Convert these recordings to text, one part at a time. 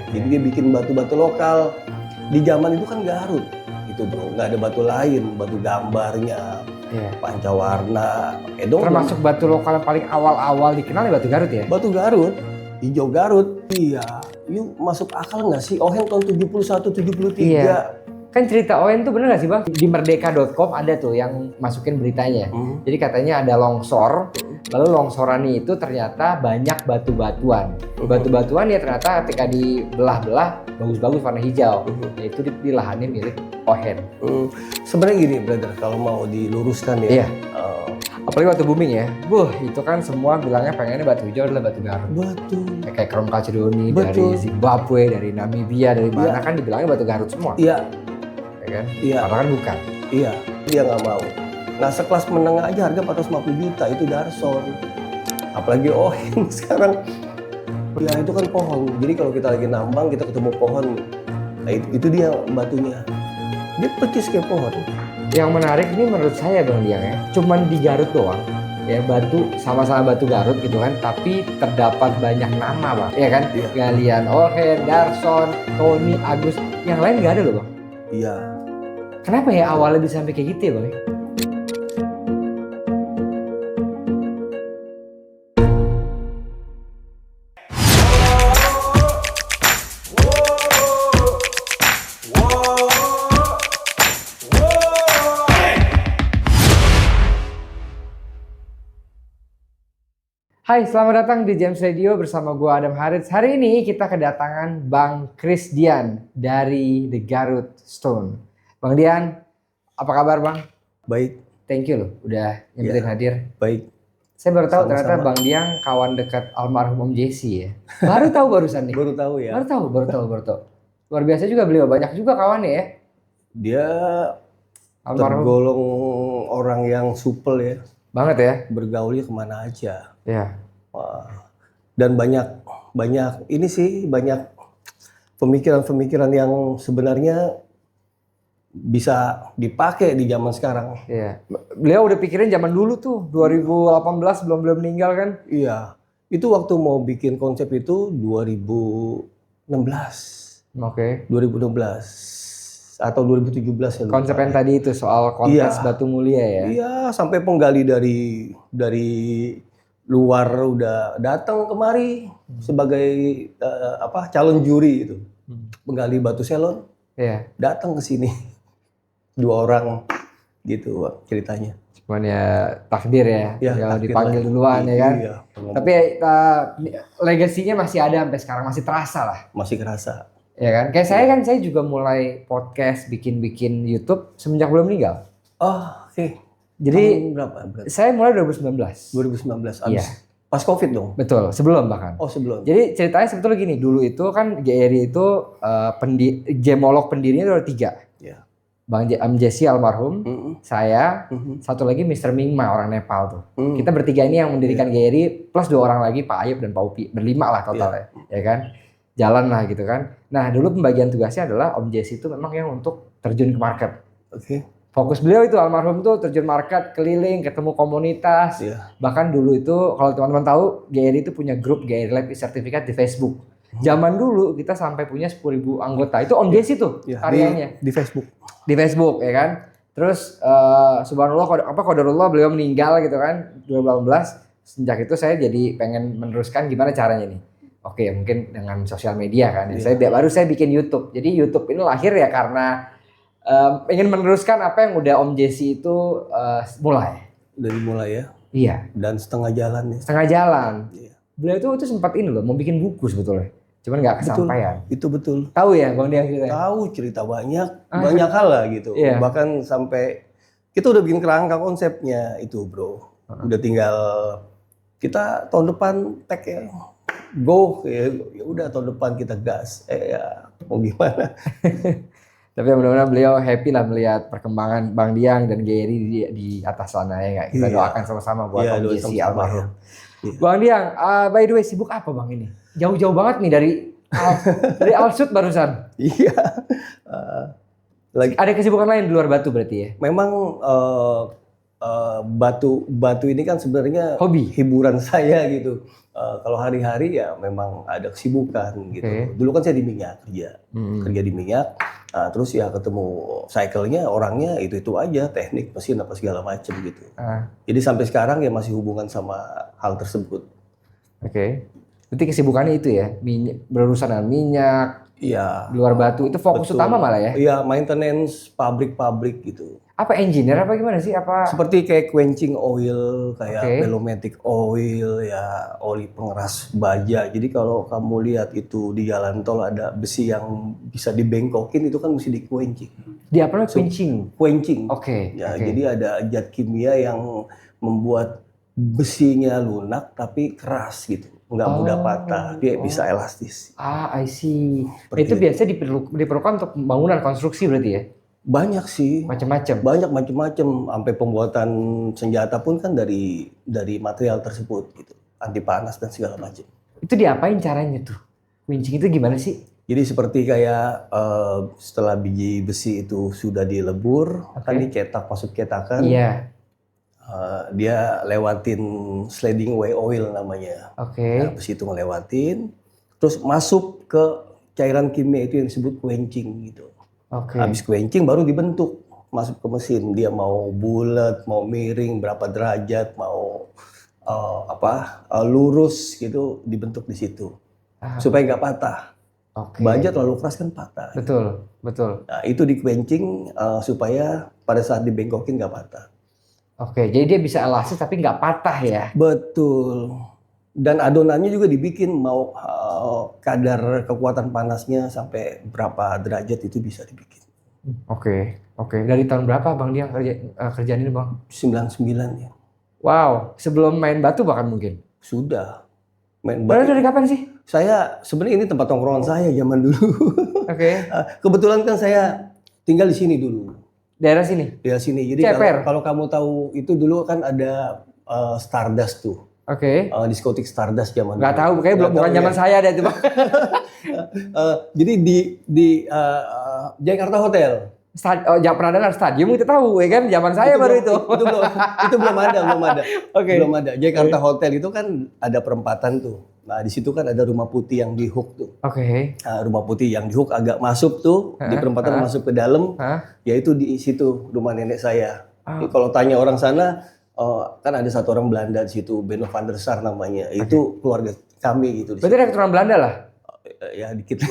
Jadi dia bikin batu-batu lokal. Di zaman itu kan Garut, itu bro, nggak ada batu lain, batu gambarnya, pancawarna. Termasuk batu lokal yang paling awal-awal dikenal ya batu Garut ya? Batu Garut, hijau Garut. Iya, yuk masuk akal nggak sih? Ohen tahun 71, 73. Iya. Kan cerita Owen tuh bener gak sih bang? Di merdeka.com ada tuh yang masukin beritanya. Jadi katanya ada longsor, lalu longsoran itu ternyata banyak batu-batuan. Batu-batuan ya ternyata ketika dibelah-belah bagus-bagus warna hijau. Yaitu di lahannya milik Ohen. Sebenarnya gini brother, kalau mau diluruskan ya. Iya. Apalagi batu booming ya. Itu kan semua bilangnya pengennya batu hijau adalah batu Garut. Betul. Kayak Krom Kalcedoni dari Zimbabwe, dari Namibia, dari mana kan dibilangnya batu Garut semua. Iya. Kan? Iya. Karena kan bukan. Iya, dia nggak mau. Nah sekelas menengah aja harga 450 juta itu Darson. Apalagi Ohen sekarang. Ya itu kan pohon. Jadi kalau kita lagi nambang kita ketemu pohon, nah itu dia batunya. Dia percis kayak pohon. Yang menarik ini menurut saya Bang Diang ya, cuman di Garut doang. Ya batu sama-sama batu Garut gitu kan, tapi terdapat banyak nama bang, ya kan? Iya. Galian Ohen, Darson, Tony, Agus, yang lain nggak ada loh bang. Iya. Kenapa ya awalnya bisa sampai kayak gitu ya bang? Hai, selamat datang di James Radio bersama gue Adam Harits. Hari ini kita kedatangan Bang Chris Dian dari The Garut Stone. Bang Dian, apa kabar Bang? Baik. Thank you loh, udah nyempetin hadir. Baik. Saya baru tahu Sama-sama. ternyata Bang Dian kawan dekat almarhum Om Jesse ya. Baru tahu barusan nih. Baru tahu ya. Baru tahu. Luar biasa juga beliau, banyak juga kawannya ya. Dia Almarhum. tergolong orang yang supel ya. Banget ya. Bergaulnya kemana aja. Ya. Wah. Dan banyak ini sih, banyak pemikiran-pemikiran yang sebenarnya bisa dipakai di zaman sekarang. Iya. Beliau udah pikirin zaman dulu tuh 2018 belum meninggal kan? Iya. Itu waktu mau bikin konsep itu 2016. Oke. 2016 atau 2017 ya. lupa. Konsep yang tadi itu soal kontes Iya. batu mulia ya. Iya, sampai penggali dari luar udah datang kemari sebagai calon juri itu. Penggali batu selon Iya. datang ke sini. 2 orang gitu ceritanya. Cuman ya takdir ya. Ya, Kalau takdir dipanggil lah. duluan ya kan. Iya. Tapi legasinya masih ada sampai sekarang, masih terasa lah. Masih kerasa. Ya kan? Kayak saya juga mulai podcast, bikin YouTube semenjak belum meninggal. Oh, oke. Jadi Tahun berapa? Berarti? saya mulai 2019. 2019 abis. Iya. Pas Covid dong. Betul, sebelum bahkan. Oh, sebelum. Jadi ceritanya sebetulnya gini, dulu itu kan GRI itu gemolog pendirinya ada 3. Iya. Bang Jesse almarhum, saya, Mhm. satu lagi Mr. Mingma orang Nepal tuh. Hmm. Kita bertiga ini yang mendirikan GRI plus 2 orang lagi, Pak Ayub dan Pak Upi. Berlima lah totalnya, ya kan? Jalan lah gitu kan. Nah dulu pembagian tugasnya adalah Om Jesse itu memang yang untuk terjun ke market. Oke. Fokus beliau itu almarhum tuh terjun market, keliling, ketemu komunitas. Iya. Bahkan dulu itu kalau teman-teman tahu GRI itu punya grup GRI Lab Certificate di Facebook. Zaman dulu kita sampai punya 10.000 anggota. Itu Om Jesse tuh Iya, karyanya. di Facebook. Di Facebook ya kan. Terus subhanallah qadarullah beliau meninggal gitu kan 2018. Sejak itu saya jadi pengen meneruskan gimana caranya nih. Oke, mungkin dengan sosial media kan. Iya. Saya bikin YouTube. Jadi YouTube ini lahir ya karena ingin meneruskan apa yang udah Om Jesse itu mulai. Dari mulai ya. Iya, Dan setengah jalan nih. setengah jalan. Iya. Beliau itu sempat ini loh, mau bikin buku sebetulnya. Cuman nggak kesampaian. Itu betul. Tahu ya Bang Diang ceritanya? Tahu cerita banyak hal lah gitu. Iya. Bahkan sampai kita udah bikin kerangka konsepnya itu, bro. Udah tinggal kita tahun depan tag ya. Go ya udah tahun depan kita gas. Ya mau gimana? Tapi mudah-mudahan beliau happy lah melihat perkembangan Bang Diang dan Gary di atas sana ya nggak? Kita Iya. doakan sama-sama buat Iya, Om doa Jesse sama-sama, almarhum. Iya. Bang Diang, by the way sibuk apa Bang ini? Jauh-jauh banget nih dari dari Alsut barusan. Iya. Lagi Ada kesibukan lain di luar batu berarti ya? memang batu ini kan sebenarnya Hobi. hiburan saya gitu. Kalau hari-hari ya memang ada kesibukan gitu. Oke. Dulu kan saya di minyak kerja di minyak. Terus ya ketemu cycle-nya orangnya itu aja, teknik mesin apa segala macem gitu. Jadi sampai sekarang ya masih hubungan sama hal tersebut. Oke. Berarti kesibukannya itu ya, berurusan dengan minyak, Iya. di luar batu itu fokus Betul. utama malah ya. Iya, maintenance pabrik-pabrik gitu. Apa engineer apa gimana sih? Apa Seperti kayak quenching oil, kayak Oke. Velomatic oil, ya oli pengeras baja. Jadi kalau kamu lihat itu di jalan tol ada besi yang bisa dibengkokin, itu kan mesti di quenching. di apa namanya pinching? Quenching. Oke. Ya, Oke. jadi ada zat kimia yang membuat besinya lunak tapi keras gitu, nggak mudah patah, dia bisa elastis. I see. Seperti Itu biasanya diperlukan untuk pembangunan konstruksi berarti ya? Banyak sih. Macam-macam. Banyak macam-macam, sampai pembuatan senjata pun kan dari material tersebut gitu, anti panas dan segala macam. Itu diapain caranya tuh? Pinching itu gimana sih? Jadi seperti kayak setelah biji besi itu sudah dilebur, kan dicetak masuk cetakan, Iya. dia lewatin sliding way oil namanya. Oke. Nah, besi itu ngelewatin, terus masuk ke cairan kimia itu yang disebut quenching gitu. Oke. Habis quenching baru dibentuk, masuk ke mesin. Dia mau bulat, mau miring, berapa derajat, mau lurus gitu, dibentuk di situ supaya nggak patah. Oke. Baja terlalu keras kan patah. Betul, betul. Nah, itu di quenching supaya pada saat dibengkokin nggak patah. Oke, jadi dia bisa elastis tapi nggak patah ya? Betul. Dan adonannya juga dibikin mau kadar kekuatan panasnya sampai berapa derajat itu bisa dibikin. Oke. Dari tahun berapa Bang dia kerjaan ini Bang? 99 ya. Wow, sebelum main batu bahkan mungkin. Sudah. Main Berarti dari kapan sih? Saya sebenarnya ini tempat tongkrongan saya zaman dulu. Oke. Kebetulan kan saya tinggal di sini dulu. Daerah sini? Di sini. Jadi kalau kamu tahu itu dulu kan ada Stardust tuh. Oke. Diskotik Stardust zaman Nggak dulu. tahu, kayaknya bukan zaman saya deh itu Bang. Jadi di Jakarta Hotel. Jangan pernah dengar stadium kita tahu ya kan, zaman saya baru itu. Itu belum ada. Oke. Belum ada. Jakarta Hotel itu kan ada perempatan tuh. Nah, di situ kan ada rumah putih yang di hook tuh. Oke. Nah, rumah putih yang di hook agak masuk tuh, di perempatan masuk ke dalam, yaitu di situ rumah nenek saya. Jadi kalau tanya orang sana, kan ada satu orang Belanda di situ, Beno van der Sar namanya. Itu keluarga kami gitu. Berarti ada keturunan Belanda lah? Ya dikit.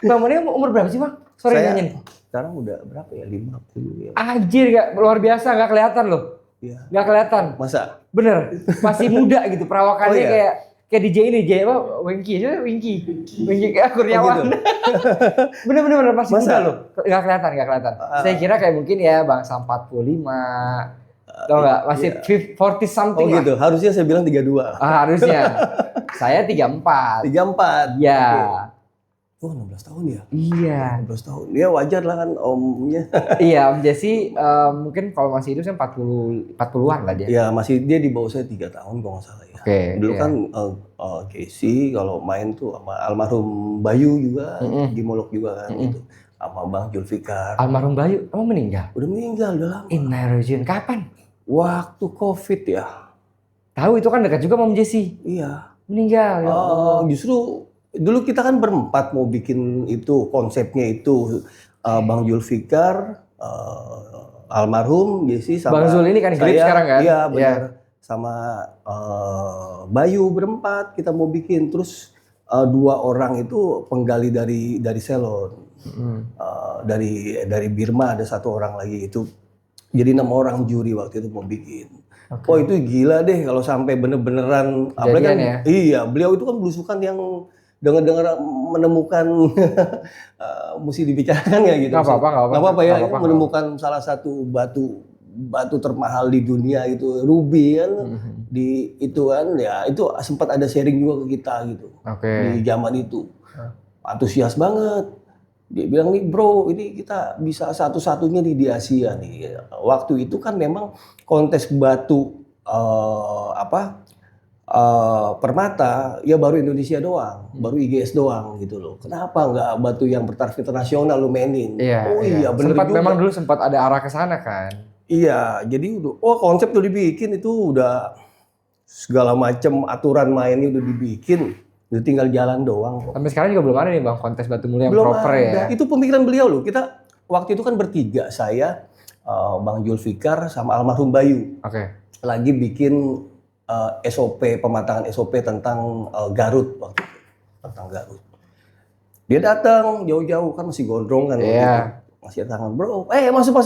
Bang, Mane umur berapa sih Bang? Sorry nanya nih. Sekarang udah berapa ya? 50 ya. Anjir, luar biasa, nggak kelihatan loh. Iya. Nggak kelihatan. Masa? Bener, masih muda gitu perawakannya. Oh, iya? kayak DJ ini, Wingky Kurniawan. Bener masih muda loh. Nggak kelihatan. Saya kira kayak mungkin ya bangsa 45. Tau nggak? Masih 40 something lah. Gitu. Harusnya saya bilang 32. Harusnya. Saya 34. 34? Ya. Oh, 16 tahun ya? Iya. 16 tahun. Ya wajar lah kan omnya. Iya, Om Jesse mungkin kalau masih hidup saya 40-an lah dia. Ya, dia di bawah saya 3 tahun kalau nggak salah ya. Dulu kan Casey kalau main tuh sama almarhum Bayu juga, Jimolok juga kan gitu. Sama Bang Julfikar. Almarhum Bayu, emang meninggal? Udah meninggal, udah lama. Innalillahi. Kapan? Waktu COVID ya. Tahu itu kan dekat juga sama Om Jesse. Iya. Meninggal ya. Justru dulu kita kan berempat mau bikin itu, konsepnya itu Bang Julfikar, almarhum Jesse sama Bang Zul ini kan hidup sekarang kan? Iya benar. Sama Bayu berempat kita mau bikin, terus 2 orang itu penggali dari Ceylon. Dari Birma ada 1 orang lagi itu. Jadi 6 orang juri waktu itu mau bikin. Oh itu gila deh kalau sampai bener-beneran. Apalagi kan, ya? Iya, beliau itu kan belusukan yang dengar menemukan mesti dibicarakan ya gitu. Nggak apa-apa ya, menemukan salah satu batu termahal di dunia itu ruby kan. Di itu kan ya itu sempat ada sharing juga ke kita gitu. Di zaman itu. Antusias banget. Dia bilang nih bro, ini kita bisa satu-satunya di Asia nih. Waktu itu kan memang kontes batu permata ya baru Indonesia doang, baru IGS doang gitu loh. Kenapa nggak batu yang bertaraf internasional lu mainin? Iya, bener juga. Memang dulu sempat ada arah ke sana kan. Iya, jadi konsep tuh dibikin itu udah segala macam aturan mainnya udah dibikin, udah tinggal jalan doang kok. Sampai sekarang juga belum ada nih Bang kontes batu mulia yang Belum proper ada. ya. Itu pemikiran beliau loh. Kita waktu itu kan bertiga, saya, Bang Julfikar sama almarhum Bayu Oke. lagi bikin SOP, pematangan SOP tentang Garut waktu itu, tentang Garut. Dia datang jauh-jauh kan masih gondrong kan waktu Iya. itu. Masih tangan, bro, masuk.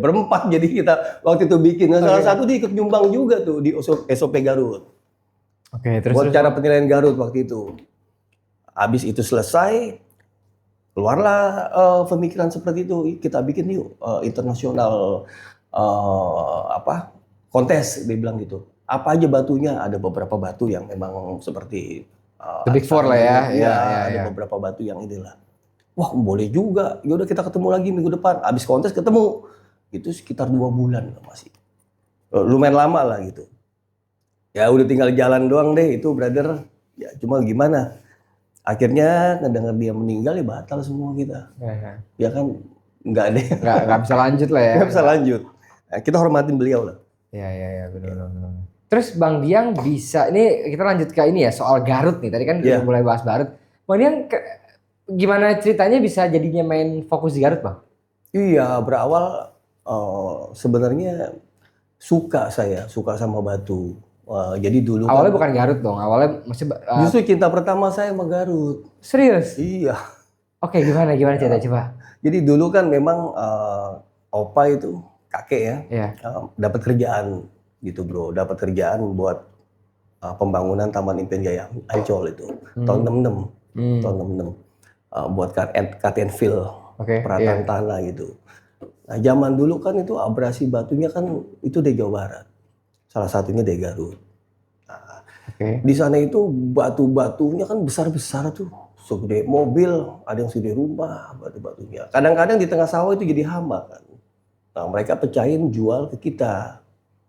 Berempat jadi kita waktu itu bikin. Nah, salah satu dia ikut nyumbang juga tuh di SOP Garut. Oke, terus Buat cara penilaian Garut waktu itu. Habis itu selesai, keluarlah pemikiran seperti itu. Kita bikin yuk internasional kontes, dia bilang gitu. Apa aja batunya? Ada beberapa batu yang memang seperti The Big Four lah ya. Iya, ada Iya. beberapa batu yang inilah. Wah, boleh juga. Yaudah kita ketemu lagi minggu depan. Habis kontes ketemu. Itu sekitar 2 bulan masih. Lumayan lama lah gitu. Ya udah tinggal jalan doang deh itu, brother. Ya cuma gimana? Akhirnya ngedenger dia meninggal ya batal semua kita. Iya. Ya kan nggak deh. Nggak bisa lanjut lah ya. Nggak bisa lanjut. Nah, kita hormatin beliau lah. Iya, benar. Terus Bang Diang bisa, ini kita lanjut ke ini ya, soal Garut nih. Tadi kan Iya. udah mulai bahas Garut. Bang Diang, gimana ceritanya bisa jadinya main fokus di Garut, Bang? Iya, berawal sebenarnya suka sama batu. Jadi dulu Awalnya kan, bukan Garut dong, awalnya masih justru cinta pertama saya sama Garut. serius? Iya. Oke, gimana cerita coba? Jadi dulu kan memang opa itu kakek ya, Iya. dapat kerjaan gitu bro, dapat kerjaan buat pembangunan Taman Impian Jaya Ancol itu tahun 66, tahun 66 buat cut and fill, Oke, perataan tanah gitu. Nah zaman dulu kan itu abrasi batunya kan itu dari Jawa Barat, salah satunya dari Garut. Nah, Oke. di sana itu batu-batunya kan besar-besar tuh, segede mobil, ada yang segede rumah batu-batunya. Kadang-kadang di tengah sawah itu jadi hama kan. Nah mereka pecahin jual ke kita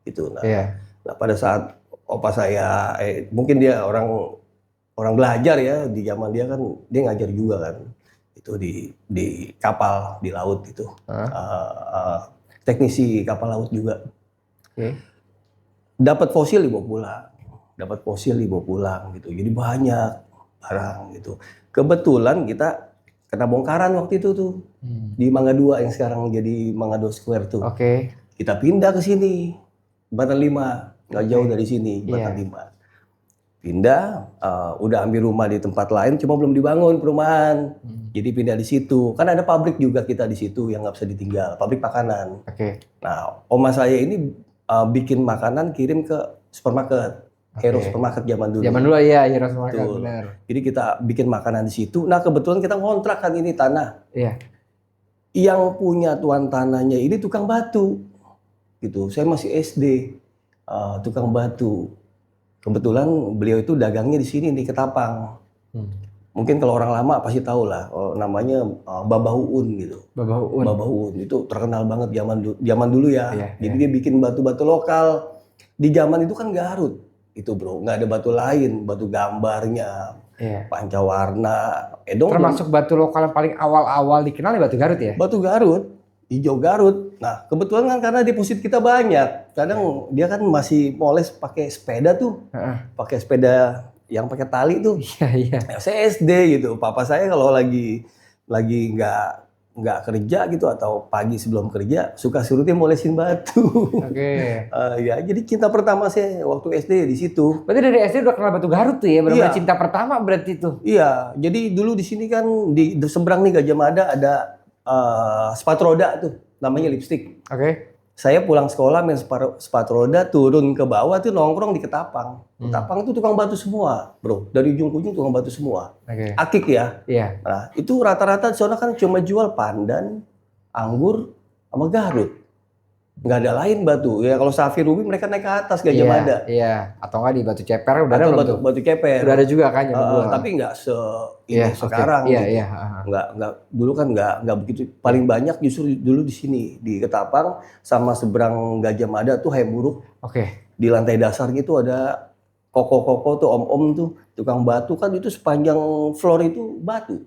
gitu. Nah, Iya. nah pada saat opa saya, mungkin dia orang belajar ya di zaman dia kan dia ngajar juga kan itu di kapal di laut itu. Teknisi kapal laut juga. Oke. Dapat fosil dibawa pulang gitu. Jadi banyak barang gitu. Kebetulan kita kena bongkaran waktu itu tuh di Mangga 2 yang sekarang jadi Mangga 2 Square tuh. Oke. Kita pindah ke sini, Jembatan 5, nggak jauh dari sini, Jembatan Iya. 5. Pindah, udah ambil rumah di tempat lain, cuma belum dibangun perumahan. Jadi pindah di situ. Kan ada pabrik juga kita di situ yang nggak bisa ditinggal, pabrik makanan. Oke. Nah, oma saya ini bikin makanan kirim ke supermarket, Hero Supermarket zaman dulu. Zaman dulu ya, Hero Supermarket, Betul. benar. Jadi kita bikin makanan di situ. Nah, kebetulan kita ngontrak kan ini tanah. Iya. Yang punya tuan tanahnya ini tukang batu. Gitu. Saya masih SD, tukang batu. Kebetulan beliau itu dagangnya di sini di Ketapang. Mungkin kalau orang lama pasti tahu lah, namanya Babah Uun gitu. Babah Uun. Babah Uun itu terkenal banget zaman dulu ya. Iya, Jadi dia bikin batu-batu lokal. Di zaman itu kan Garut. Itu bro, nggak ada batu lain, batu gambarnya, Iya. pancawarna, dong. Termasuk batu lokal yang paling awal-awal dikenal ya batu Garut ya? Batu Garut, hijau Garut. Nah kebetulan kan karena deposit kita banyak, kadang dia kan masih moles pakai sepeda tuh, pakai sepeda yang pakai tali tuh. Iya. Ya, saya SD gitu, papa saya kalau lagi nggak kerja gitu atau pagi sebelum kerja suka suruh dia molesin batu. Oke. Ya jadi cinta pertama saya waktu SD di situ. Berarti dari SD udah kenal batu Garut tuh ya, benar-benar Iya. cinta pertama berarti tuh. Iya, jadi dulu di sini kan di seberang nih Gajah Mada ada sepatu roda tuh, namanya Lipstick. Oke. Saya pulang sekolah main sepatu roda, turun ke bawah tuh nongkrong di Ketapang. Ketapang itu tukang batu semua, bro. Dari ujung ke ujung tukang batu semua. Oke. Akik ya. Iya. Nah, itu rata-rata di sana kan cuma jual pandan, anggur, sama Garut. Nggak ada lain batu. Ya kalau Safir Ruby mereka naik ke atas Gajah Mada. Iya. Atau nggak di batu ceper udah ada Atau belum tuh? batu ceper. Udah ada juga kan zaman dulu. Tapi nggak ini Iya, sekarang. oke. Iya, gitu. iya. Nggak dulu kan nggak begitu. Paling banyak justru dulu di sini di Ketapang sama seberang Gajah Mada tuh Hayam-Buruk. Oke. Di lantai dasar gitu ada koko-koko tuh om-om tuh tukang batu kan itu sepanjang floor itu batu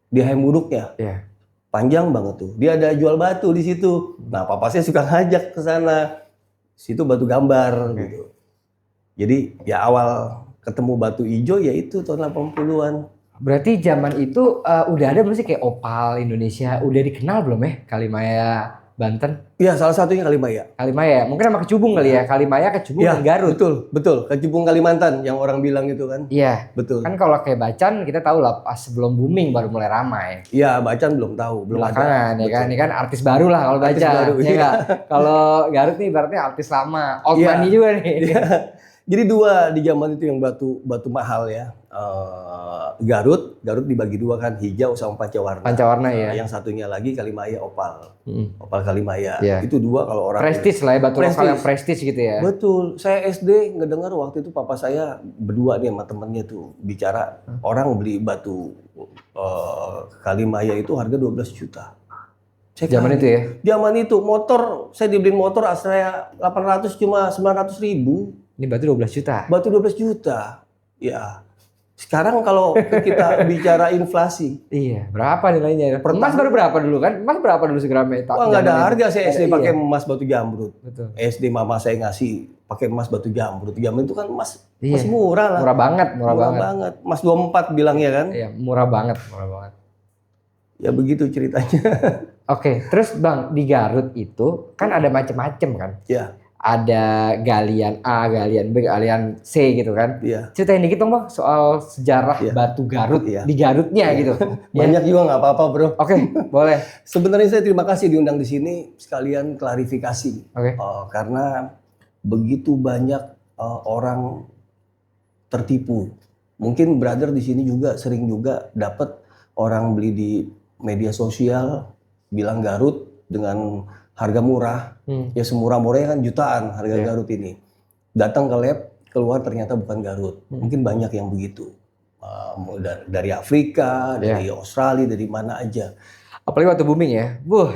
di Hayam-Buruknya. Iya. Panjang banget tuh. Dia ada jual batu di situ. Nah, papa saya suka ngajak ke sana. Situ batu gambar gitu. Jadi ya awal ketemu batu hijau ya itu tahun 80-an. Berarti zaman itu udah ada belum sih kayak Opal Indonesia? Udah dikenal belum ya Kalimaya Banten? Iya, salah satunya Kalimaya. Kalimaya, mungkin sama Kecubung kali ya. Kalimaya, Kecubung, Iya, dan Garut. betul. Kecubung Kalimantan yang orang bilang itu kan. Iya. Betul. Kan kalau kayak Bacan kita tahu lah pas sebelum booming baru mulai ramai. Iya, Bacan belum tahu, belum Belakangan ada. ya kan, Betul. ini kan artis baru lah kalau Artis Bacan. baru, Ya iya. nggak? Kalau Garut nih berarti artis lama, old Iya. money juga nih. Iya. Jadi dua di zaman itu yang batu mahal ya. Garut dibagi dua kan, hijau sama pancawarna. Pancawarna ya. Yang satunya lagi Kalimaya Opal. Hmm. Opal Kalimaya. Iya. Itu dua kalau orang Prestis lah ya, batu lokal Prestis. yang prestis gitu ya. Betul. Saya SD ngedengar waktu itu papa saya berdua nih sama temennya tuh bicara orang beli batu Kalimaya itu harga 12 juta. Zaman itu ya. Zaman itu motor saya dibeliin motor Astrea 800 cuma 900.000. Ini batu 12 juta. Batu 12 juta. Ya. Sekarang kalau kita bicara inflasi, Iya, berapa nilainya? Per Emas tahun- baru berapa dulu kan? Emas berapa dulu segramnya? wah nggak ada harga saya SD Iya. pakai emas batu jamrut. Betul. SD mama saya ngasih pakai emas batu jamrut. Zaman itu kan emas Iya. masih murah lah. Murah banget. Murah banget. Mas 24 bilangnya kan. Iya, murah banget. Ya begitu ceritanya. Oke, terus Bang, di Garut itu kan ada macem-macem kan? Ya, Ada galian A, galian B, galian C gitu kan? iya. Ceritain dikit dong Bang soal sejarah Iya. batu Garut Iya. di Garutnya gitu. Ya. Banyak juga nggak apa-apa bro. Oke, boleh. Sebenarnya saya terima kasih diundang di sini sekalian klarifikasi. Oke. Karena begitu banyak orang tertipu. Mungkin brother di sini juga sering juga dapat orang beli di media sosial bilang Garut dengan harga murah. Ya semurah-murahnya kan jutaan harga Iya. Garut ini. Datang ke lab keluar ternyata bukan Garut. Mungkin banyak yang begitu. Dari Afrika, dari Australia, dari mana aja. Apalagi batu booming ya.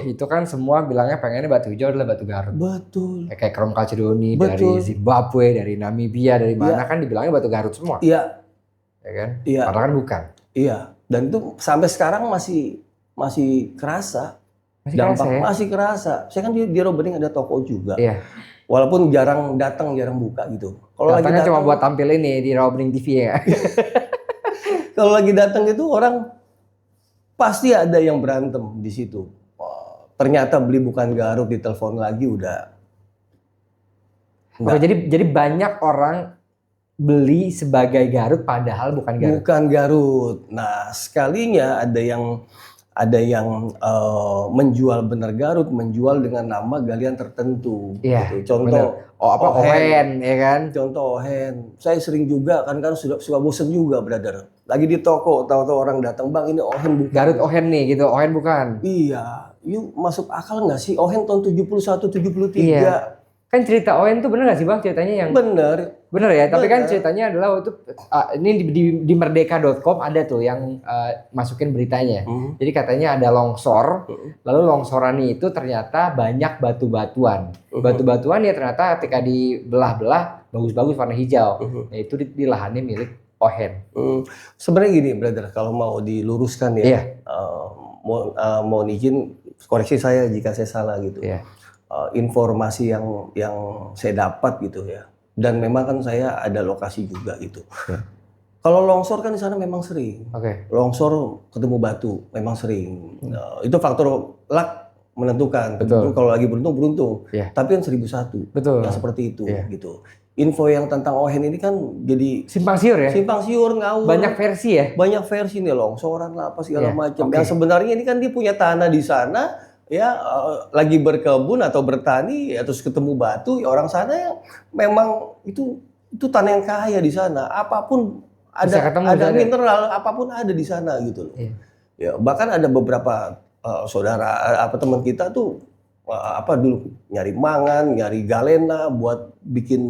Itu kan semua bilangnya pengennya batu hijau adalah batu Garut. Betul. Kayak Krom Kalcedoni dari Betul. Zimbabwe, dari Namibia, dari mana kan dibilangnya batu Garut semua. Iya, Ya kan? iya, Padahal kan bukan. iya. Dan itu sampai sekarang masih kerasa. Masih kerasa ya? Masih kerasa. Saya kan di Robening ada toko juga. Iya. Walaupun jarang datang, jarang buka gitu. Kalau lagi Datangnya cuma datang, buat tampil ini di Robening TV ya. kalau lagi datang itu orang pasti ada yang berantem di situ. Ternyata beli bukan Garut, ditelepon lagi udah. Oke, jadi banyak orang beli sebagai Garut padahal bukan Garut. Bukan Garut. Nah, sekalinya ada yang menjual bener Garut, menjual dengan nama galian tertentu. Iya, Gitu. Contoh, Ohen, ya kan? Contoh Ohen. Saya sering juga kan suka bosen juga, brother. Lagi di toko, tahu-tahu orang datang, bang ini Ohen bukan. Garut Ohen nih gitu, Ohen bukan. Iya, yuk masuk akal nggak sih? Ohen tahun 71, 73. Iya. Kan cerita Ohen tuh bener gak sih Bang ceritanya yang Bener. bener ya? Tapi kan Bener. ceritanya adalah waktu ini di merdeka.com ada tuh yang masukin beritanya. Jadi katanya ada longsor, lalu longsoran itu ternyata banyak batu-batuan. Batu-batuan ya ternyata ketika dibelah-belah bagus-bagus warna hijau. Nah, itu di lahannya milik Ohen. Sebenarnya gini, brother, kalau mau diluruskan ya, Iya. mohon izin koreksi saya jika saya salah gitu. Iya. Informasi yang saya dapat gitu ya. Dan memang kan saya ada lokasi juga gitu. Ya. Kalau longsor kan di sana memang sering. Oke. Longsor ketemu batu memang sering. Itu faktor luck menentukan. Betul. Kalau lagi beruntung. Iya. Tapi kan 1001. Betul. Yang seperti itu Iya. gitu. Info yang tentang Ohen ini kan jadi Simpang siur ya? simpang siur ngawur. Banyak versi ya? Banyak versi nih, longsoran lah apa segala Iya, macam. oke. Yang sebenarnya ini kan dia punya tanah di sana ya, lagi berkebun atau bertani ya, terus ketemu batu ya, orang sana yang memang itu tanah yang kaya di sana. Apapun Bisa ketemu, ada ada. mineral, apapun ada di sana gitu loh. Iya. Ya, bahkan ada beberapa saudara teman kita tuh dulu nyari mangan, nyari galena buat bikin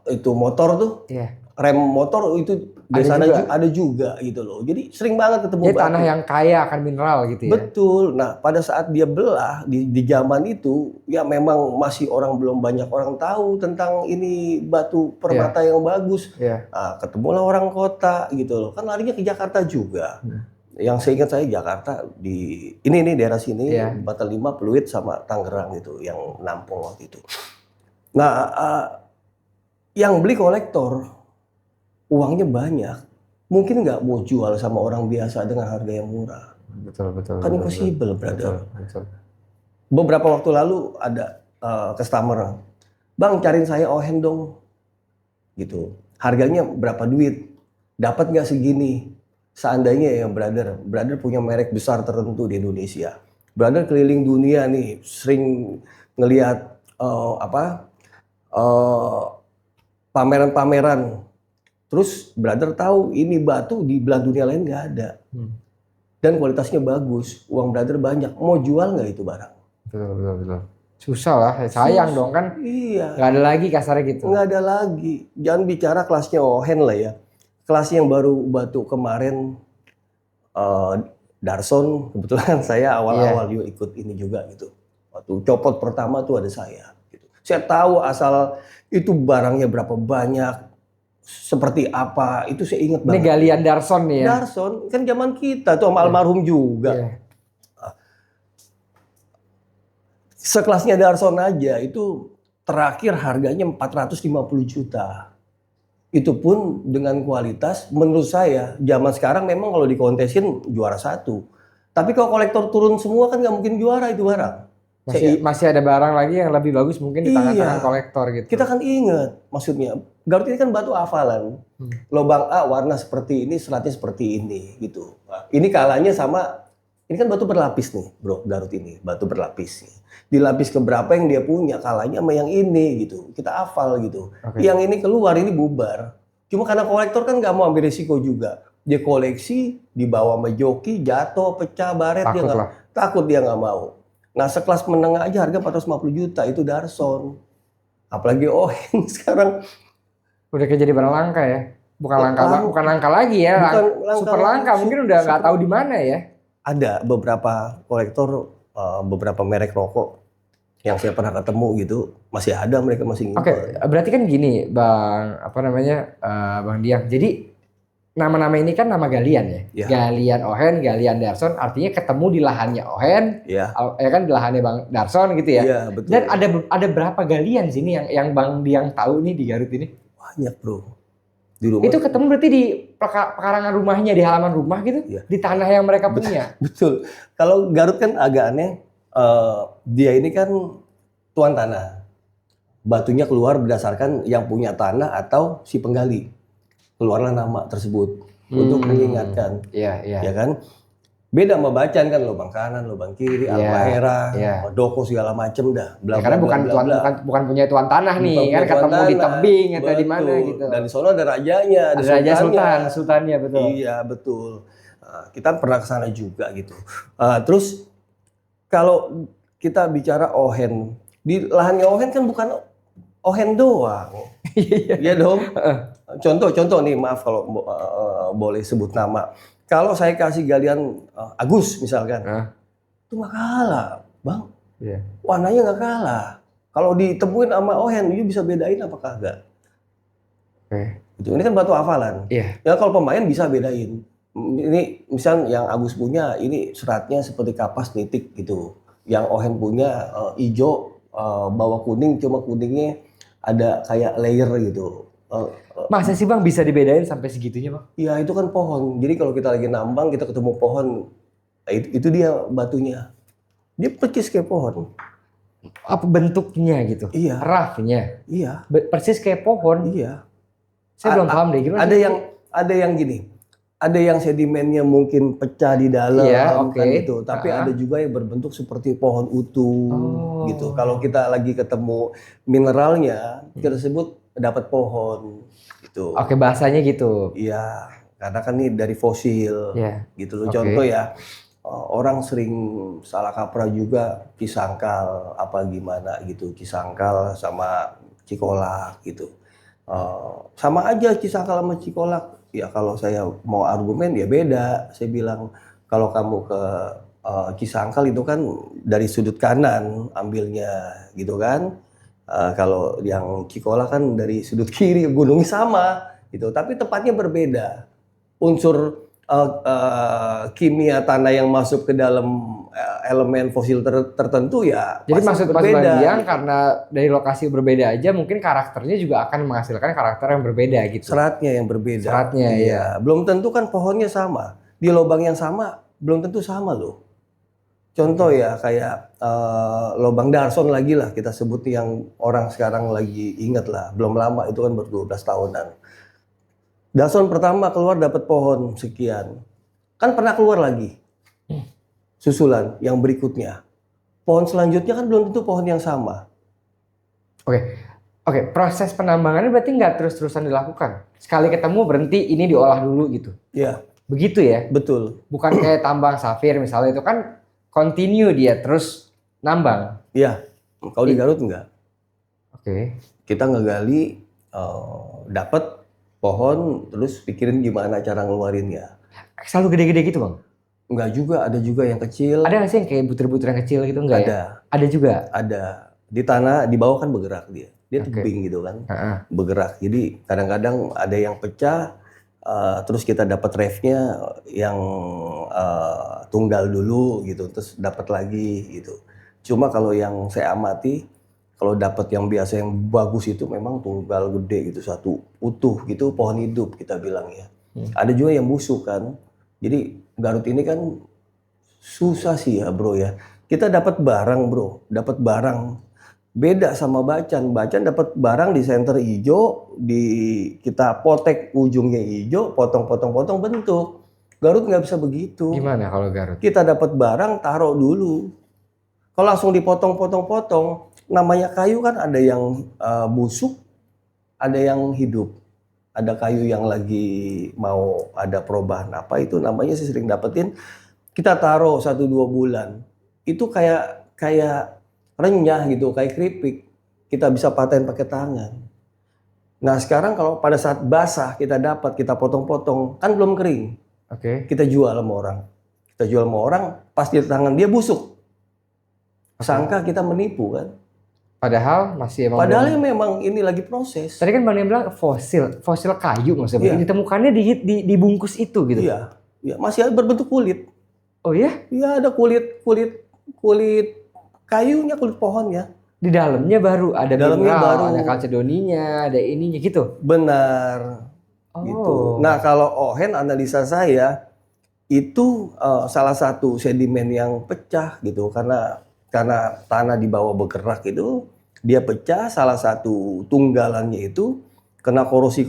itu motor tuh. Iya. Rem motor itu di Ada sana juga. ada juga gitu loh. Jadi sering banget ketemu Jadi batu. tanah yang kaya akan mineral gitu ya? Betul. Nah, pada saat dia belah di zaman itu ya memang masih belum banyak orang tahu tentang ini batu permata yang bagus. Iya. Nah, ketemulah orang kota gitu loh. Kan larinya ke Jakarta juga. Yang saya ingat saya Jakarta di ini daerah sini, Iya. Batan 5, Pluit sama Tangerang itu yang nampung waktu itu. Nah, Yang beli kolektor, uangnya banyak. Mungkin nggak mau jual sama orang biasa dengan harga yang murah. Betul, betul. Kan betul, impossible, betul, brother. betul. Beberapa waktu lalu ada customer, "Bang, cariin saya Ohen dong." Gitu. Harganya berapa duit? Dapat nggak segini? Seandainya ya brother punya merek besar tertentu di Indonesia. Brother keliling dunia nih, sering ngelihat eh, pameran-pameran. Terus brother tahu ini batu di belahan dunia lain nggak ada. Dan kualitasnya bagus, uang brother banyak. Mau jual nggak itu barang? Betul, betul, betul. Susah lah, sayang dong kan. Iya. Nggak ada lagi kasarnya gitu. Nggak ada lagi. Jangan bicara kelasnya Ohen lah ya. Kelas yang baru batu kemarin, Darson, kebetulan saya awal-awal juga ikut ini juga gitu. Waktu copot pertama tuh ada saya. Gitu. Saya tahu asal itu barangnya berapa banyak, seperti apa, itu saya ingat Ini banget. galian Darson nih ya. Darson, kan zaman kita tuh sama almarhum juga. Iya. Sekelasnya Darson aja itu terakhir harganya 450 juta. Itu pun dengan kualitas menurut saya zaman sekarang memang kalau dikontesin juara satu. Tapi kalau kolektor turun semua kan nggak mungkin juara itu barang. Masih ada barang lagi yang lebih bagus mungkin di tangan-tangan Iya. kolektor gitu. Kita kan inget maksudnya. Garut ini kan batu hafalan. Lobang A warna seperti ini, seratnya seperti ini gitu. Nah, ini kalanya sama, ini kan batu berlapis nih bro, Garut ini. Batu berlapis nih. Dilapis ke berapa yang dia punya, kalanya sama yang ini gitu. Kita hafal gitu. Oke. Yang ini keluar, ini bubar. Cuma karena kolektor kan nggak mau ambil risiko juga. Dia koleksi, dibawa sama joki, jatuh, pecah, baret. Takut dia lah. takut dia nggak mau. Nah sekelas menengah aja harga 450 juta, itu Darson. Apalagi Ohen sekarang. Udah kayak jadi barang langka ya. Bukan langka, Langka. bukan langka lagi ya. Bukan langka Super lagi. langka, mungkin udah nggak tahu di mana ya. Ada beberapa kolektor, beberapa merek rokok yang saya pernah ketemu gitu, masih ada, mereka masih Oke, ngimpor. berarti kan gini, Bang, Bang Diang. Jadi nama-nama ini kan nama galian ya. Ya. Galian Ohen, galian Darson, artinya ketemu di lahannya Ohen, Ya, ya kan di lahannya Bang Darson gitu ya. iya betul. Dan ada berapa galian sini yang Bang Diang tahu nih di Garut ini? Banyak bro. Di rumah. Itu ketemu berarti di pekarangan rumahnya, di halaman rumah gitu, Iya. di tanah yang mereka punya. Betul. Kalau Garut kan agak aneh, dia ini kan tuan tanah. Batunya keluar berdasarkan yang punya tanah atau si penggali. Keluarlah nama tersebut untuk mengingatkan, Iya, iya. ya kan? Beda sama Bacan kan, lubang kanan, lubang kiri, Iya, Almahera, iya. Doko segala macem dah. Ya, karena bukan punya tuan tanah nih, Bukan kan punya tuan ketemu di tanah. tebing atau di mana Betul. gitu. Dan di sono ada rajanya, ada Ada Raja sultannya. Sultannya betul. Iya betul. Kita pernah ke sana juga gitu. Terus kalau kita bicara Ohen, di lahannya Ohen kan bukan Ohen doang. Iya dong. Contoh nih, maaf kalau boleh sebut nama. Kalau saya kasih galian Agus misalkan, itu nggak kalah, bang. Iya. Warnanya nggak kalah. Kalau ditemuin sama Ohen, you bisa bedain apa kagak? Oke. Gitu. Ini kan batu hafalan. Iya. Ya kalau pemain bisa bedain. Ini misal yang Agus punya, ini seratnya seperti kapas nitik gitu. Yang Ohen punya hijau, bawah kuning, cuma kuningnya ada kayak layer gitu. Masa sih Bang bisa dibedain sampai segitunya Bang? Ya itu kan pohon. Jadi kalau kita lagi nambang, kita ketemu pohon, itu dia batunya. Dia persis kayak pohon. Apa bentuknya gitu? Iya. Roughnya? Iya. Persis kayak pohon? Iya. Saya belum paham deh gimana. Ada yang gini. Ada yang sedimennya mungkin pecah di dalam, Iya, kan oke. gitu. Tapi ada juga yang berbentuk seperti pohon utuh, gitu. Kalau kita lagi ketemu mineralnya, kita sebut dapat pohon, gitu. Oke, bahasanya gitu. Iya, karena kan ini dari fosil, Iya. gitu loh. Oke. Contoh ya, orang sering salah kaprah juga Cisangkal apa gimana gitu, Cisangkal sama Cikolak gitu. Sama aja Cisangkal sama Cikolak. Ya kalau saya mau argumen ya beda. Saya bilang kalau kamu ke Cisangkal itu kan dari sudut kanan ambilnya gitu kan. Kalau yang Cikolak kan dari sudut kiri, gunungnya sama gitu. Tapi tempatnya berbeda. Unsur kimia tanah yang masuk ke dalam elemen fosil tertentu ya Jadi pasti maksud Mas berbeda. Bang Dian karena dari lokasi berbeda aja mungkin karakternya juga akan menghasilkan karakter yang berbeda gitu. Seratnya yang berbeda. Seratnya, iya. Belum tentu kan pohonnya sama. Di lubang yang sama belum tentu sama loh. Contoh ya kayak lubang Darson lagi lah kita sebut yang orang sekarang lagi ingat lah. Belum lama itu kan baru 12 tahunan. Darson pertama keluar dapat pohon sekian. Kan pernah keluar lagi. Susulan yang berikutnya. Pohon selanjutnya kan belum tentu pohon yang sama. Oke, proses penambangannya berarti nggak terus-terusan dilakukan. Sekali ketemu berhenti, ini diolah dulu gitu. Ya, Begitu ya? betul. Bukan kayak tambang safir misalnya itu kan continue dia terus nambang. Ya, kalau di Garut enggak. Oke. Kita ngegali, dapat pohon, terus pikirin gimana cara ngeluarinnya. Selalu gede-gede gitu Bang? Enggak juga, ada juga yang kecil. Ada nggak sih yang kayak butir-butir yang kecil gitu enggak ya? Ada, Ada juga? ada. Di tanah, di bawah kan bergerak dia. Dia Oke. tebing gitu kan, Heeh. bergerak. Jadi kadang-kadang ada yang pecah, terus kita dapat refnya yang tunggal dulu gitu, terus dapat lagi gitu. Cuma kalau yang saya amati, kalau dapat yang biasa yang bagus itu memang tunggal gede gitu, satu utuh gitu, pohon hidup kita bilang ya. Ada juga yang busuk kan. Jadi Garut ini kan susah sih ya bro ya. Kita dapat barang bro, dapat barang. Beda sama Bacan. Bacan dapat barang di center hijau, kita potek ujungnya hijau, potong-potong-potong bentuk. Garut nggak bisa begitu. Gimana kalau Garut? Kita dapat barang, taruh dulu. Kalau langsung dipotong-potong-potong, namanya kayu kan ada yang busuk, ada yang hidup. Ada kayu yang lagi mau ada perubahan apa itu namanya saya sering dapetin. Kita taruh 1-2 bulan. Itu kayak renyah gitu, kayak keripik. Kita bisa paten pakai tangan. Nah sekarang kalau pada saat basah kita dapat, kita potong-potong, kan belum kering. Oke. Kita jual sama orang. Kita jual sama orang, pas di tangan dia busuk. Sangka kita menipu kan. Padahal masih emang Padahal belum- ya memang ini lagi proses. Tadi kan Bang Dian bilang fosil kayu maksudnya. Iya. Ditemukannya dibungkus itu gitu. Iya, iya masih berbentuk kulit. Oh iya? Iya ada kulit kayunya, kulit pohonnya. Di dalamnya baru ada Dalamnya mineral, baru. ada kalcedoninya, ada ininya gitu. Benar. Oh. Gitu. Nah kalau ohen analisa saya itu salah satu sedimen yang pecah gitu karena tanah di bawah bergerak itu dia pecah, salah satu tunggalannya itu kena korosi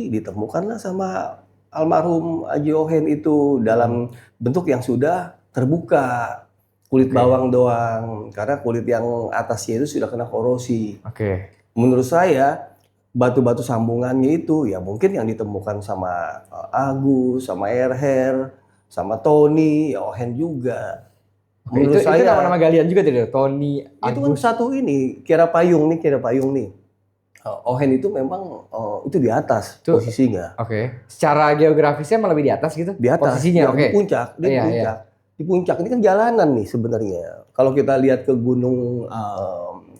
ditemukanlah sama almarhum Haji Ohen itu dalam bentuk yang sudah terbuka, kulit Oke. bawang doang karena kulit yang atasnya itu sudah kena korosi. Oke. Menurut saya batu-batu sambungannya itu ya mungkin yang ditemukan sama Agus, sama Erher, sama Tony, ya Ohen juga. Oke, Menurut itu saya nama-nama galian juga tuh, Tony, itu kan Agus. satu ini kira payung nih. Ohen itu memang itu di atas Tuh. posisinya. Oke. Secara geografisnya malah lebih di atas gitu? Di atas, Posisinya, ya, oke. di puncak, Iya, iya. Di puncak ini kan jalanan nih sebenarnya. Kalau kita lihat ke Gunung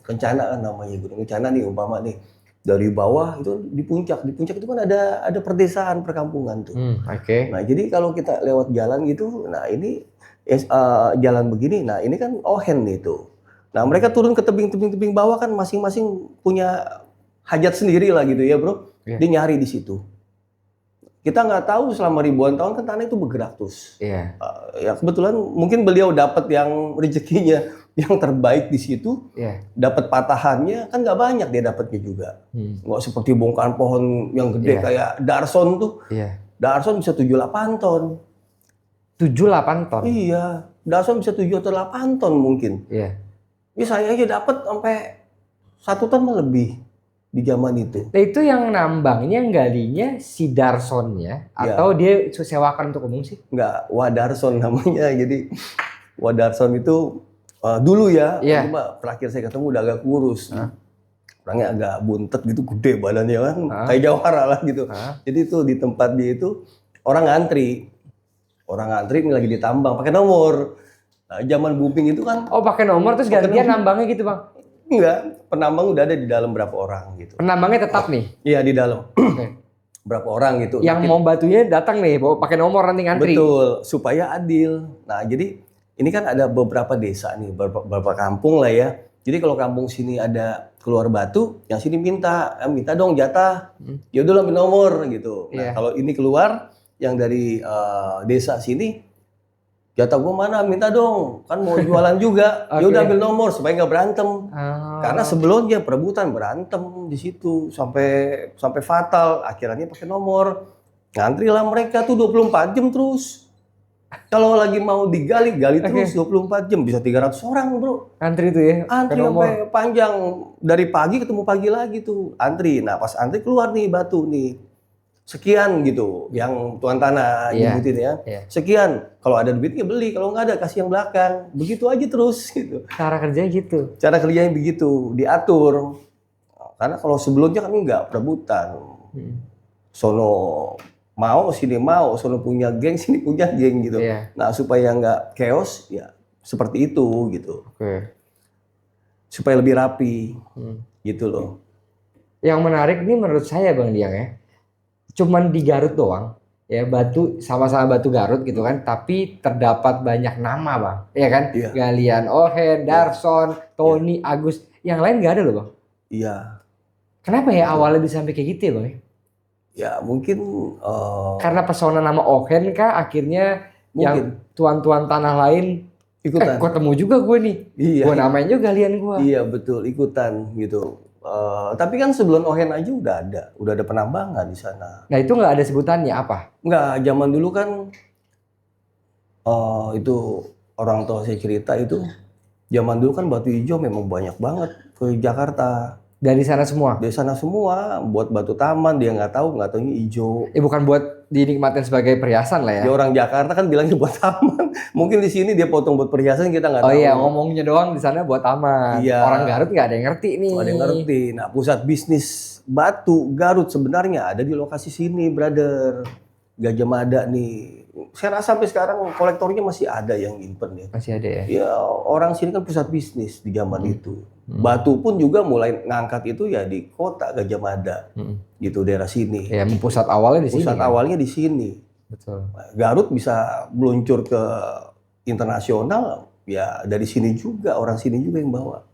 Kencana kan namanya Gunung Kencana nih umpama nih dari bawah itu di puncak itu kan ada perdesaan perkampungan tuh. Oke. Nah jadi kalau kita lewat jalan gitu, nah ini jalan begini, nah ini kan Ohen itu. Nah mereka turun ke tebing bawah kan masing-masing punya hajat sendiri lah gitu ya bro. Iya. Dia nyari di situ. Kita nggak tahu selama ribuan tahun kan tanah itu bergerak terus. Iya. Ya kebetulan mungkin beliau dapat yang rezekinya yang terbaik di situ, Iya. dapat patahannya kan nggak banyak dia dapatnya juga. Nggak seperti bongkahan pohon yang gede Iya. kayak Darson tuh. Iya. Darson bisa 7-8 ton. 7-8 ton. Iya, Darson bisa 7 atau 8 ton mungkin. Iya. Ini saya aja dapat sampai 1 ton mah lebih di zaman itu. Nah, itu yang nambangnya, galinya si Darsonnya Iya. atau dia sewakan untuk umum sih? Nggak Wadarson namanya. Jadi Wadarson itu dulu ya, Iya. cuma terakhir saya ketemu udah agak kurus. Orangnya agak buntet gitu, gede badannya kan, kayak jawara lah gitu. Jadi itu di tempat dia itu orang ngantri ini lagi ditambang pakai nomor. Nah, zaman booming itu kan Oh, pakai nomor terus Pakai gantian nomor. nambangnya gitu, Bang. enggak, penambang udah ada di dalam berapa orang gitu. Penambangnya tetap nih. Iya di dalam. Oke. berapa orang gitu. Yang mau batunya datang nih, bawa pakai nomor nanti ngantri. Betul, supaya adil. Nah, jadi ini kan ada beberapa desa nih, beberapa kampung lah ya. Jadi kalau kampung sini ada keluar batu, yang sini minta dong jatah. Ya udah ambil nomor gitu. Nah, Iya. kalau ini keluar yang dari desa sini, jatah gua mana? Minta dong. Kan mau jualan juga. Ya udah Oke. ambil nomor supaya nggak berantem. Ah. Karena sebelumnya perebutan berantem di situ sampai fatal. Akhirnya pakai nomor. Ngantri lah mereka tuh 24 jam terus. Kalau lagi mau digali terus 24 jam. Bisa 300 orang bro. Antri tuh ya. Antri pakai nomor. sampai panjang. Dari pagi ketemu pagi lagi tuh. Antri. Nah pas antri keluar nih batu nih. Sekian gitu. Yang tuan tanah Iya. nyebutin ya. Iya. Sekian. Kalau ada duitnya beli. Kalau nggak ada kasih yang belakang. Begitu aja terus gitu. Cara kerjanya gitu. Cara kerjanya begitu. Diatur. Karena kalau sebelumnya kan enggak perebutan. Sono mau, sini mau, sono punya geng, sini punya geng gitu. Iya. Nah supaya nggak chaos, ya seperti itu gitu. Oke. Supaya lebih rapi, gitu loh. Yang menarik nih menurut saya Bang Diang ya, cuman di Garut doang, ya batu sama-sama batu Garut gitu kan, tapi terdapat banyak nama Bang, ya kan? Iya. Galian Ohen, Darson, Tony, Agus, yang lain nggak ada loh Bang. Iya, Kenapa ya awalnya bisa sampai kayak gitu ya Bang? ya mungkin Karena pesona nama Ohen kah akhirnya yang mungkin tuan-tuan tanah lain, ikutan. ketemu juga gue nih, Iya, gue namain juga Galian gue. iya betul ikutan gitu. Tapi kan sebelum Ohen aja udah ada penambangan di sana. Nah itu nggak ada sebutannya apa? Nggak, zaman dulu kan itu orang tua saya cerita itu zaman dulu kan batu hijau memang banyak banget ke Jakarta. Dari sana semua? Dari sana semua buat batu taman dia nggak taunya hijau. Bukan buat dinikmatin sebagai perhiasan lah ya. Dia orang Jakarta kan bilangnya buat taman. Mungkin di sini dia potong buat perhiasan kita nggak Oh tahu. iya, ngomongnya doang di sana buat taman. Iya. Orang Garut nggak ada yang ngerti nih. Nggak ada yang ngerti. Nah pusat bisnis batu Garut sebenarnya ada di lokasi sini, brother. Gajah Mada nih. Saya rasa sampai sekarang kolektornya masih ada yang nyimpen ya. Masih ada ya. Ya orang sini kan pusat bisnis di zaman itu. Batu pun juga mulai ngangkat itu ya di kota Gajah Mada, gitu daerah sini. Ya, pusat awalnya di sini. Pusat kan? awalnya di sini. Betul. Garut bisa meluncur ke internasional, ya dari sini juga orang sini juga yang bawa.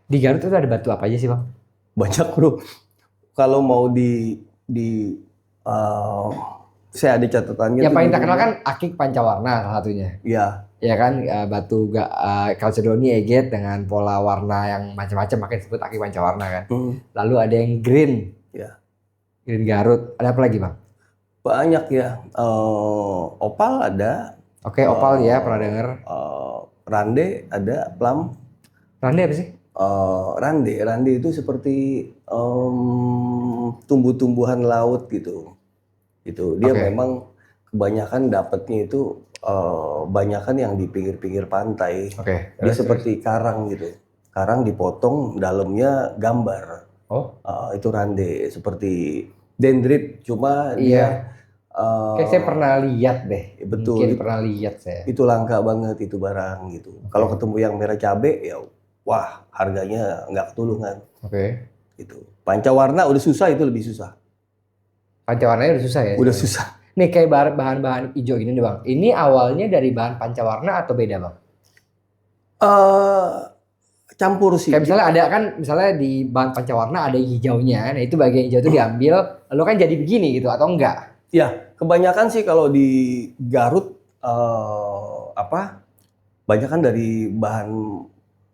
Di Garut itu ada batu apa aja sih Bang? Banyak bro. Kalau mau saya ada catatannya. Yang tuh paling dulu. terkenal kan Akik Pancawarna salah satunya. Ya. Ya kan batu Chalcedony agate dengan pola warna yang macam-macam makanya disebut Akik Pancawarna kan. Lalu ada yang green. Ya. Green Garut. Ada apa lagi Bang? Banyak ya. Opal ada. Oke, opal ya pernah dengar. Rande ada, plum. Rande apa sih? Rande itu seperti tumbuh-tumbuhan laut gitu. Itu dia memang kebanyakan dapatnya itu banyakan yang di pinggir-pinggir pantai. Oke. Dia seperti karang gitu. Karang dipotong, dalamnya gambar. Oh. Itu rande seperti dendrit, cuma dia kayak saya pernah lihat deh. betul. Mungkin pernah lihat saya. Itu langka banget itu barang gitu. Kalau ketemu yang merah cabe ya wah harganya nggak ketulungan. Oke. Gitu. Pancawarna udah susah, itu lebih susah. Pancawarnanya udah susah ya? Udah susah. Nih kayak bahan-bahan hijau gini nih Bang. Ini awalnya dari bahan pancawarna atau beda Bang? Campur sih. Kayak misalnya ada kan, misalnya di bahan pancawarna ada hijaunya. Nah itu bagian hijau itu diambil, lalu kan jadi begini gitu atau enggak? Ya, kebanyakan sih kalau di Garut banyak kan dari bahan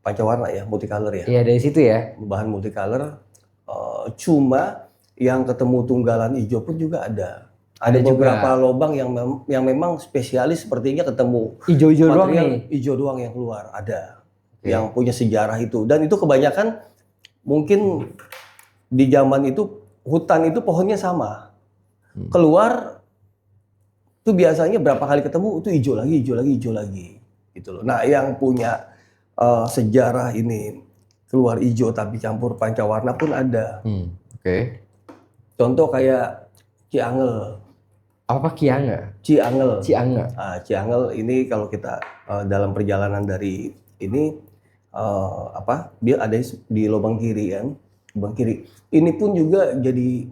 pancawarna ya, multicolor ya. Iya dari situ ya. Bahan multicolor. Cuma yang ketemu tunggalan hijau pun juga ada. Ada beberapa lubang yang memang spesialis sepertinya ketemu hijau-hijau doang nih. Hijau doang yang keluar ada. Yang punya sejarah itu. Dan itu kebanyakan mungkin di zaman itu hutan itu pohonnya sama. Keluar itu biasanya berapa kali ketemu itu hijau lagi gitu loh. Nah, yang punya sejarah ini keluar hijau tapi campur pancawarna pun ada. Oke. Contoh kayak Ciangel. Apa Kiangel? Ciangel. Ciangel ini kalau kita dalam perjalanan dari ini dia ada di lubang kiri kan, lubang kiri. Ini pun juga jadi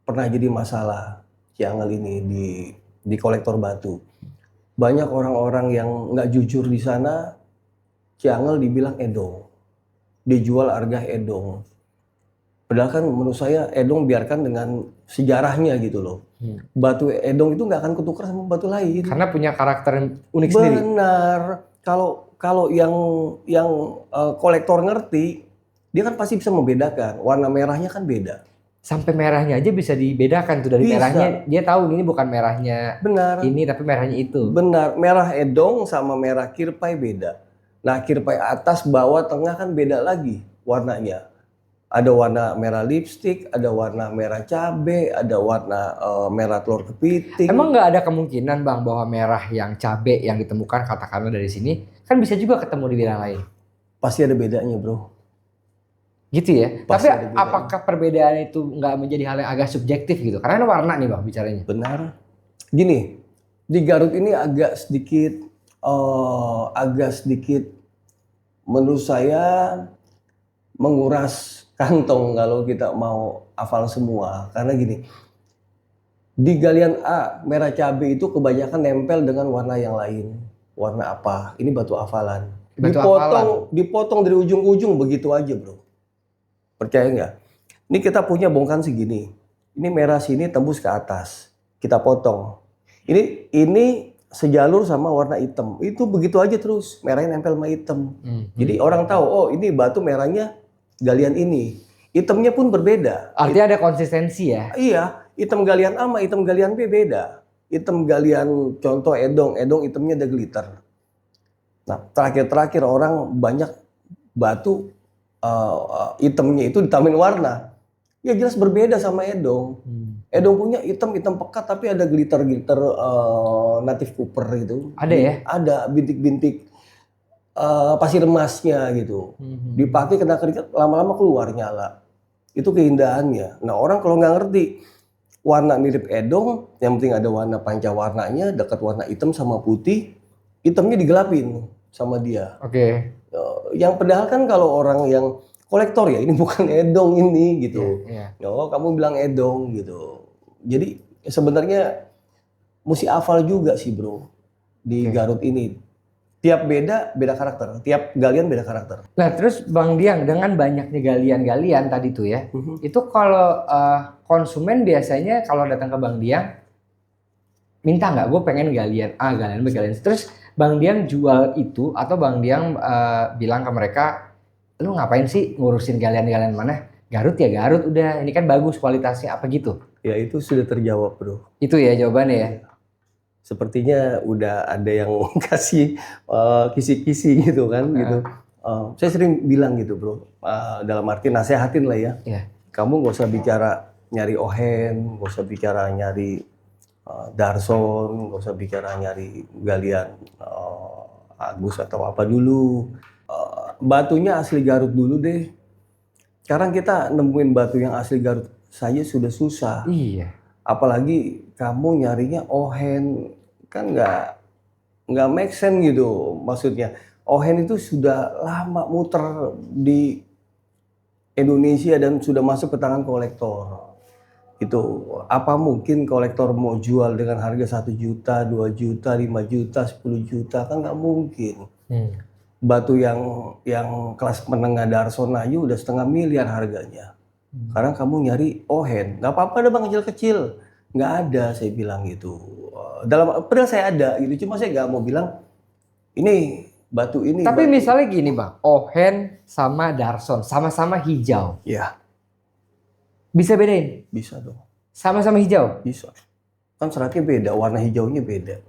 pernah jadi masalah Ciangel ini di kolektor batu. Banyak orang-orang yang nggak jujur di sana, Ciangel dibilang edong, dijual harga edong. Padahal kan menurut saya edong biarkan dengan sejarahnya gitu loh. Batu edong itu nggak akan ketukar sama batu lain. Karena punya karakter yang unik sendiri. Benar. Kalau yang kolektor ngerti, dia kan pasti bisa membedakan. Warna merahnya kan beda. Sampai merahnya aja bisa dibedakan tuh dari Bisa. merahnya. Dia tahu ini bukan merahnya Benar. ini tapi merahnya itu. Benar. Merah edong sama merah kirpai beda. Nah, kirpai atas, bawah, tengah kan beda lagi warnanya. Ada warna merah lipstik, ada warna merah cabe, ada warna merah telur kepiting. Emang nggak ada kemungkinan Bang bahwa merah yang cabe yang ditemukan katakanlah dari sini kan bisa juga ketemu di wilayah lain? Pasti ada bedanya, bro. Gitu ya. Pasti Tapi ada bedanya. apakah perbedaan itu nggak menjadi hal yang agak subjektif gitu? Karena ini warna nih Bang bicaranya. Benar. Gini, di Garut ini agak sedikit menurut saya menguras kantong kalau kita mau hafal semua. Karena gini, di galian A, merah cabai itu kebanyakan nempel dengan warna yang lain. Warna apa? Ini batu hafalan. Batu hafalan. Dipotong dari ujung-ujung begitu aja, bro. Percaya nggak? Ini kita punya bongkahan segini. Ini merah sini tembus ke atas. Kita potong. Ini sejalur sama warna hitam. Itu begitu aja terus. Merahnya nempel sama hitam. Jadi orang tahu, oh ini batu merahnya galian ini. Hitamnya pun berbeda. Artinya ada konsistensi ya? Iya, hitam galian A sama hitam galian B beda. Hitam galian contoh edong hitamnya ada glitter. Nah, terakhir orang banyak batu hitamnya itu ditambahin warna. Ya jelas berbeda sama edong. Edong punya hitam pekat tapi ada glitter native copper gitu. Ada ya? Ada bintik-bintik pasir emasnya gitu. Dipakai kena keringat lama-lama keluar nyala. Itu keindahannya. Nah orang kalau nggak ngerti warna mirip edong, yang penting ada warna pancawarnanya, dekat warna hitam sama putih, hitamnya digelapin sama dia. Oke. Yang padahal kan kalau orang yang kolektor ya ini bukan edong ini gitu. Iya. Oh kamu bilang edong gitu. Jadi sebenarnya mesti hafal juga sih bro di Garut ini. Tiap beda karakter, tiap galian beda karakter. Nah terus Bang Diang dengan banyaknya galian-galian tadi tuh ya, itu kalau konsumen biasanya kalau datang ke Bang Diang minta nggak, gue pengen galian A, galian B, galian C. Terus Bang Diang jual itu atau Bang Diang bilang ke mereka, lu ngapain sih ngurusin galian-galian mana? Garut ya Garut udah, ini kan bagus kualitasnya apa gitu? Ya itu sudah terjawab bro. Itu ya jawabannya ya. Sepertinya udah ada yang kasih kisi-kisi gitu kan gitu. Saya sering bilang gitu bro, dalam arti nasehatin lah ya. Kamu nggak usah bicara nyari ohen, nggak usah bicara nyari darson, nggak usah bicara nyari galian Agus atau apa dulu. Batunya asli Garut dulu deh. Sekarang kita nemuin batu yang asli Garut saja sudah susah. Iya. Apalagi kamu nyarinya ohen, kan nggak make sense gitu maksudnya. Ohen itu sudah lama muter di Indonesia dan sudah masuk ke tangan kolektor. Itu apa mungkin kolektor mau jual dengan harga 1 juta, 2 juta, 5 juta, 10 juta, kan nggak mungkin. Batu yang kelas menengah Darson aja udah 1,5 miliar harganya. Sekarang kamu nyari ohen, nggak apa-apa ada bang kecil-kecil, nggak ada saya bilang gitu. Padahal saya ada gitu, cuma saya nggak mau bilang ini batu ini. Tapi batu. misalnya gini bang, ohen sama darson sama-sama hijau, Ya bisa bedain? bisa dong. Sama-sama hijau? Bisa. Kan seratnya beda, warna hijaunya beda.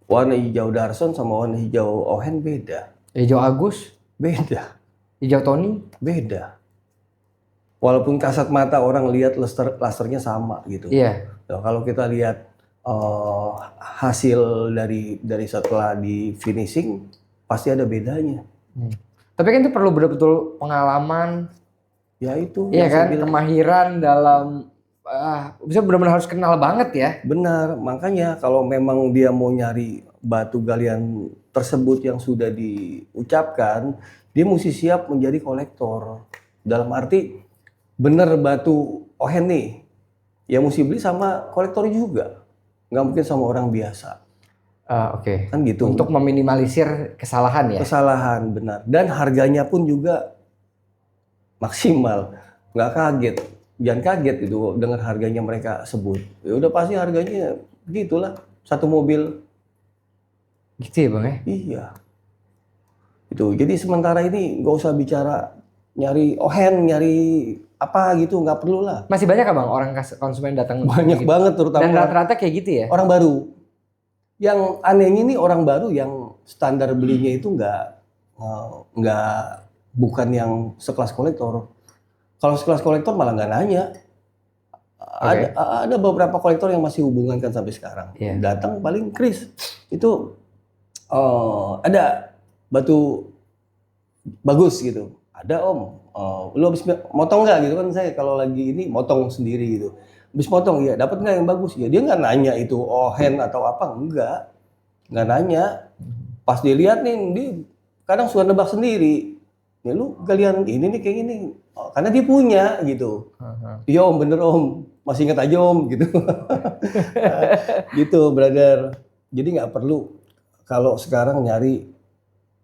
Warna hijau Darson sama warna hijau ohen beda. Hijau Agus? Beda. Hijau Tony? Beda. Walaupun kasat mata orang lihat lasernya sama gitu. Iya. Nah, kalau kita lihat hasil dari setelah di finishing pasti ada bedanya. Tapi kan itu perlu betul-betul pengalaman. Ya itu. Iya kan, kemahiran dalam bisa benar-benar harus kenal banget ya. Benar, makanya kalau memang dia mau nyari batu galian tersebut yang sudah diucapkan, dia mesti siap menjadi kolektor. Dalam arti bener batu ohen nih, Ya mesti beli sama kolektor juga. Nggak mungkin sama orang biasa. Oke. Kan gitu. Untuk meminimalisir kesalahan ya. Kesalahan, benar. Dan harganya pun juga maksimal. Nggak kaget. Jangan kaget itu dengan harganya mereka sebut. Ya udah pasti harganya begitulah. Satu mobil. Gitu ya Bang ya? Iya. Itu. Jadi sementara ini nggak usah bicara nyari ohen, nyari apa gitu, nggak perlu lah. Masih banyak nggak Bang orang konsumen datang Banyak gitu? banget, terutama Dan rata-rata kayak gitu ya? orang baru. Yang anehnya ini orang baru yang standar belinya itu nggak bukan yang sekelas kolektor. Kalau sekelas kolektor malah nggak nanya. Ada beberapa kolektor yang masih hubungan kan sampai sekarang. Iya. Datang paling Chris itu ada batu bagus gitu. Ada Om, lu habis motong nggak gitu kan, saya kalau lagi ini motong sendiri gitu. Habis motong ya dapat nggak yang bagus ya, dia nggak nanya itu hand atau apa, nggak nanya. Pas dilihat nih, dia kadang suka nebak sendiri. Ya lu kalian ini nih kayak gini, karena dia punya gitu. Iya Om, bener Om, masih ingat aja Om gitu. Gitu brother. Jadi nggak perlu kalau sekarang nyari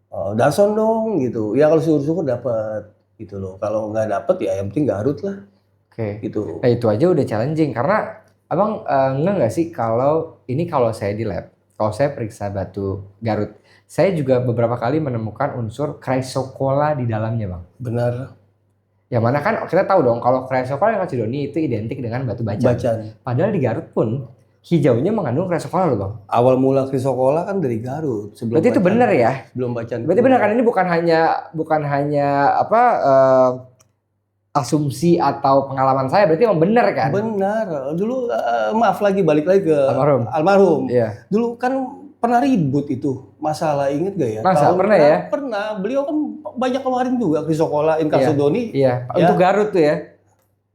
Darson dong gitu. Ya kalau syukur-syukur dapat gitu loh. Kalau nggak dapat ya yang penting Garut lah. Oke. Gitu. Nah, itu aja udah challenging karena Abang nggak sih kalau saya di lab, kalau saya periksa batu Garut, saya juga beberapa kali menemukan unsur chrysocolla di dalamnya Bang. Benar. Yang mana kan kita tahu dong kalau chrysocolla yang Calcedony itu identik dengan batu bacan. Padahal di Garut pun hijaunya mengandung chrysocolla loh Bang. Awal mula chrysocolla kan dari Garut. Berarti itu benar ya? Belum bacan. Berarti benar kan, ini bukan hanya apa asumsi atau pengalaman saya, berarti emang benar kan? Benar. Dulu maaf lagi balik lagi ke almarhum. Iya. Dulu kan pernah ribut itu masalah, inget gak ya? Masa pernah ya? Pernah. Beliau kan banyak keluarin juga chrysocolla in Calcedony. Iya. Untuk Garut tuh ya.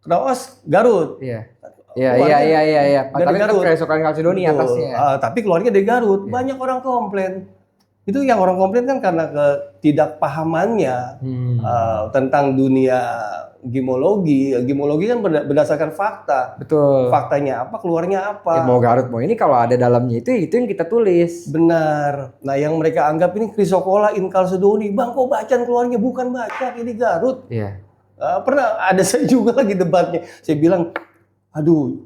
Kenapa Garut? Iya. Iya. Tapi kan chrysocolla in Calcedony atasnya. Tapi keluarnya dari Garut. Banyak orang komplain. Itu yang orang komplain kan karena ketidakpahamannya tentang dunia gemologi. Gemologi kan berdasarkan fakta. Betul. Faktanya apa, keluarnya apa. Mau Garut mau ini, kalau ada dalamnya itu yang kita tulis. Benar. Nah yang mereka anggap ini chrysocolla in Calcedony. Bang kok bacan keluarnya? Bukan bacan, ini Garut. Iya. Pernah ada saya juga lagi debatnya. Saya bilang, aduh,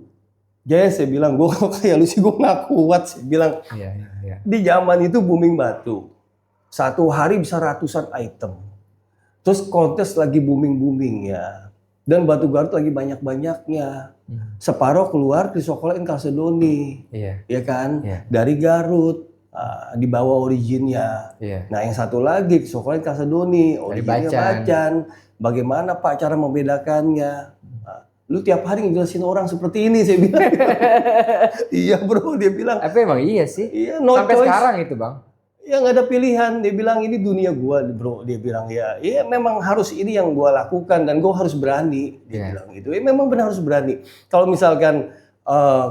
Jaya, saya bilang, gue kalau kayak lu sih gue nggak kuat. Saya bilang, Iya. Di zaman itu booming batu. Satu hari bisa ratusan item. Terus kontes lagi booming-boomingnya. Dan batu Garut lagi banyak-banyaknya. Separuh keluar chrysocolla in Calcedony. Iya. Ya kan? Iya. Dari Garut. Di bawah originnya. Iya. Nah yang satu lagi chrysocolla in Calcedony. Originnya bacan. Bagaimana Pak cara membedakannya? Lu tiap hari ngejelasin orang seperti ini, saya bilang. Iya bro, dia bilang. Tapi emang iya sih. Iya, no sampai choice. Sekarang itu Bang. Ya nggak ada pilihan. Dia bilang ini dunia gua bro. Dia bilang ya memang harus ini yang gua lakukan dan gua harus berani. Dia bilang gitu. Ya memang benar harus berani. Kalau misalkan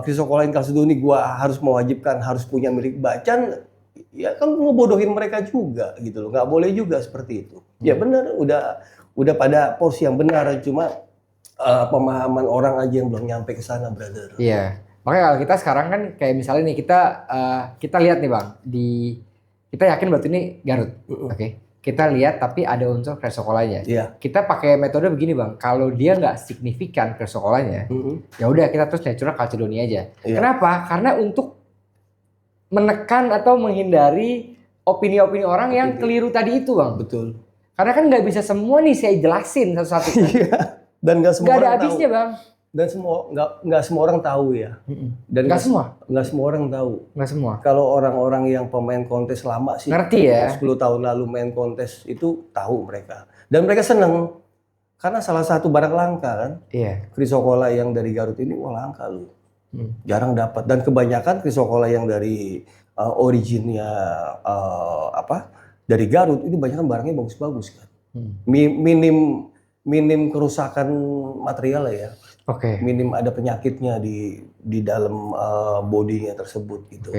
chrysocolla in Calcedony gua harus mewajibkan harus punya milik bacan, ya kan ngebodohin mereka juga gitu loh. Nggak boleh juga seperti itu. Ya benar, udah pada porsi yang benar, cuma pemahaman orang aja yang belum nyampe ke sana, brother. Iya. Makanya kalau kita sekarang kan kayak misalnya nih kita lihat nih Bang, kita yakin batu ini Garut. Oke. Kita lihat tapi ada unsur chrysocollanya. Iya. Kita pakai metode begini Bang, kalau dia nggak signifikan chrysocollanya, ya udah kita terus natural Calcedony aja. Iya. Kenapa? Karena untuk menekan atau menghindari opini-opini orang yang keliru tadi itu Bang. Betul. Karena kan nggak bisa semua nih saya jelasin satu-satu. Iya. Dan nggak semua ada orang habisnya tahu. Bang. Dan nggak semua orang tahu ya. Dan nggak semua. Nggak semua orang tahu. Nggak semua. Kalau orang-orang yang pemain kontes lama sih. Ngerti ya. 10 tahun lalu main kontes itu tahu mereka. Dan mereka seneng. Karena salah satu barang langka kan. Iya. Chrysocolla yang dari Garut ini langka lu. Jarang dapat. Dan kebanyakan chrysocolla yang dari originnya dari Garut ini banyak kan barangnya bagus-bagus kan. Minim kerusakan material ya. Oke. Minim ada penyakitnya di dalam bodinya tersebut gitu.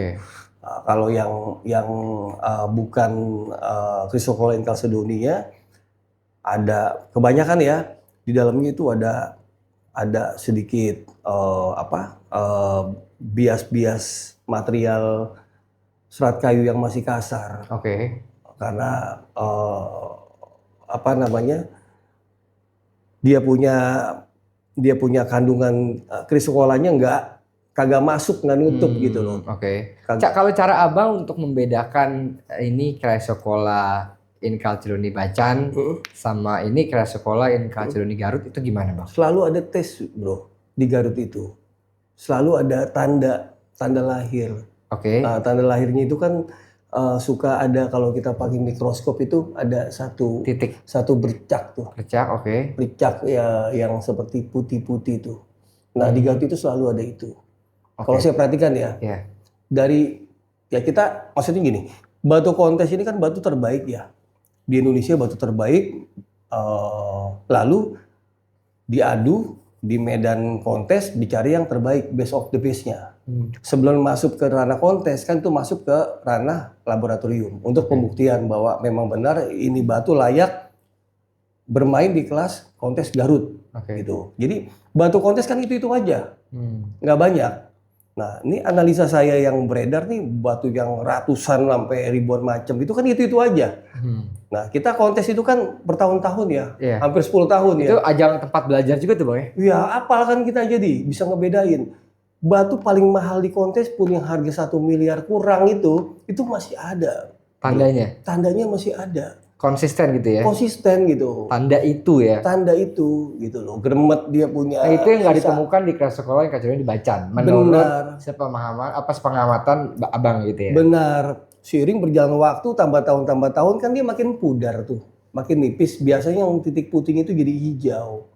Kalau yang bukan chrysocolla in Calcedony ada kebanyakan ya di dalamnya itu ada ada sedikit bias-bias material serat kayu yang masih kasar Oke. karena dia punya kandungan krisokolanya kagak masuk, nggak nutup gitu loh. Oke. Kalau cara abang untuk membedakan ini Chrysocolla incalcedoni Bacan sama ini Chrysocolla incalcedoni Garut itu gimana bang? Selalu ada tes bro di Garut itu, selalu ada tanda lahir. Oke. Nah, tanda lahirnya itu kan suka ada kalau kita pakai mikroskop itu ada satu Titik. satu bercak tuh. Bercak, oke. Bercak ya yang seperti putih-putih itu. Nah, di Garut itu selalu ada itu. Kalau saya perhatikan ya, kita maksudnya gini, batu kontes ini kan batu terbaik ya. Di Indonesia batu terbaik, lalu diadu di medan kontes dicari yang terbaik, best of the best-nya. Sebelum masuk ke ranah kontes kan itu masuk ke ranah laboratorium untuk pembuktian bahwa memang benar ini batu layak bermain di kelas kontes Garut. Gitu. Jadi batu kontes kan itu aja, nggak banyak. Nah ini analisa saya yang beredar nih batu yang ratusan sampai ribuan macam itu kan itu aja. Nah kita kontes itu kan bertahun-tahun ya, hampir 10 tahun ya. Itu ajang tempat belajar juga tuh bang ya? Iya, apal kan kita jadi bisa ngebedain. Batu paling mahal di kontes pun yang harga 1 miliar kurang itu masih ada. Tandanya masih ada. Konsisten gitu ya? Konsisten gitu. Tanda itu ya? Tanda itu gitu loh. Gremet dia punya. Nah, itu yang nggak ditemukan di Chrysocolla incalcedoni Bacan. Menurut sepengamatan abang gitu ya? Benar. Seiring berjalan waktu tambah tahun kan dia makin pudar tuh. Makin nipis. Biasanya yang titik putih itu jadi hijau.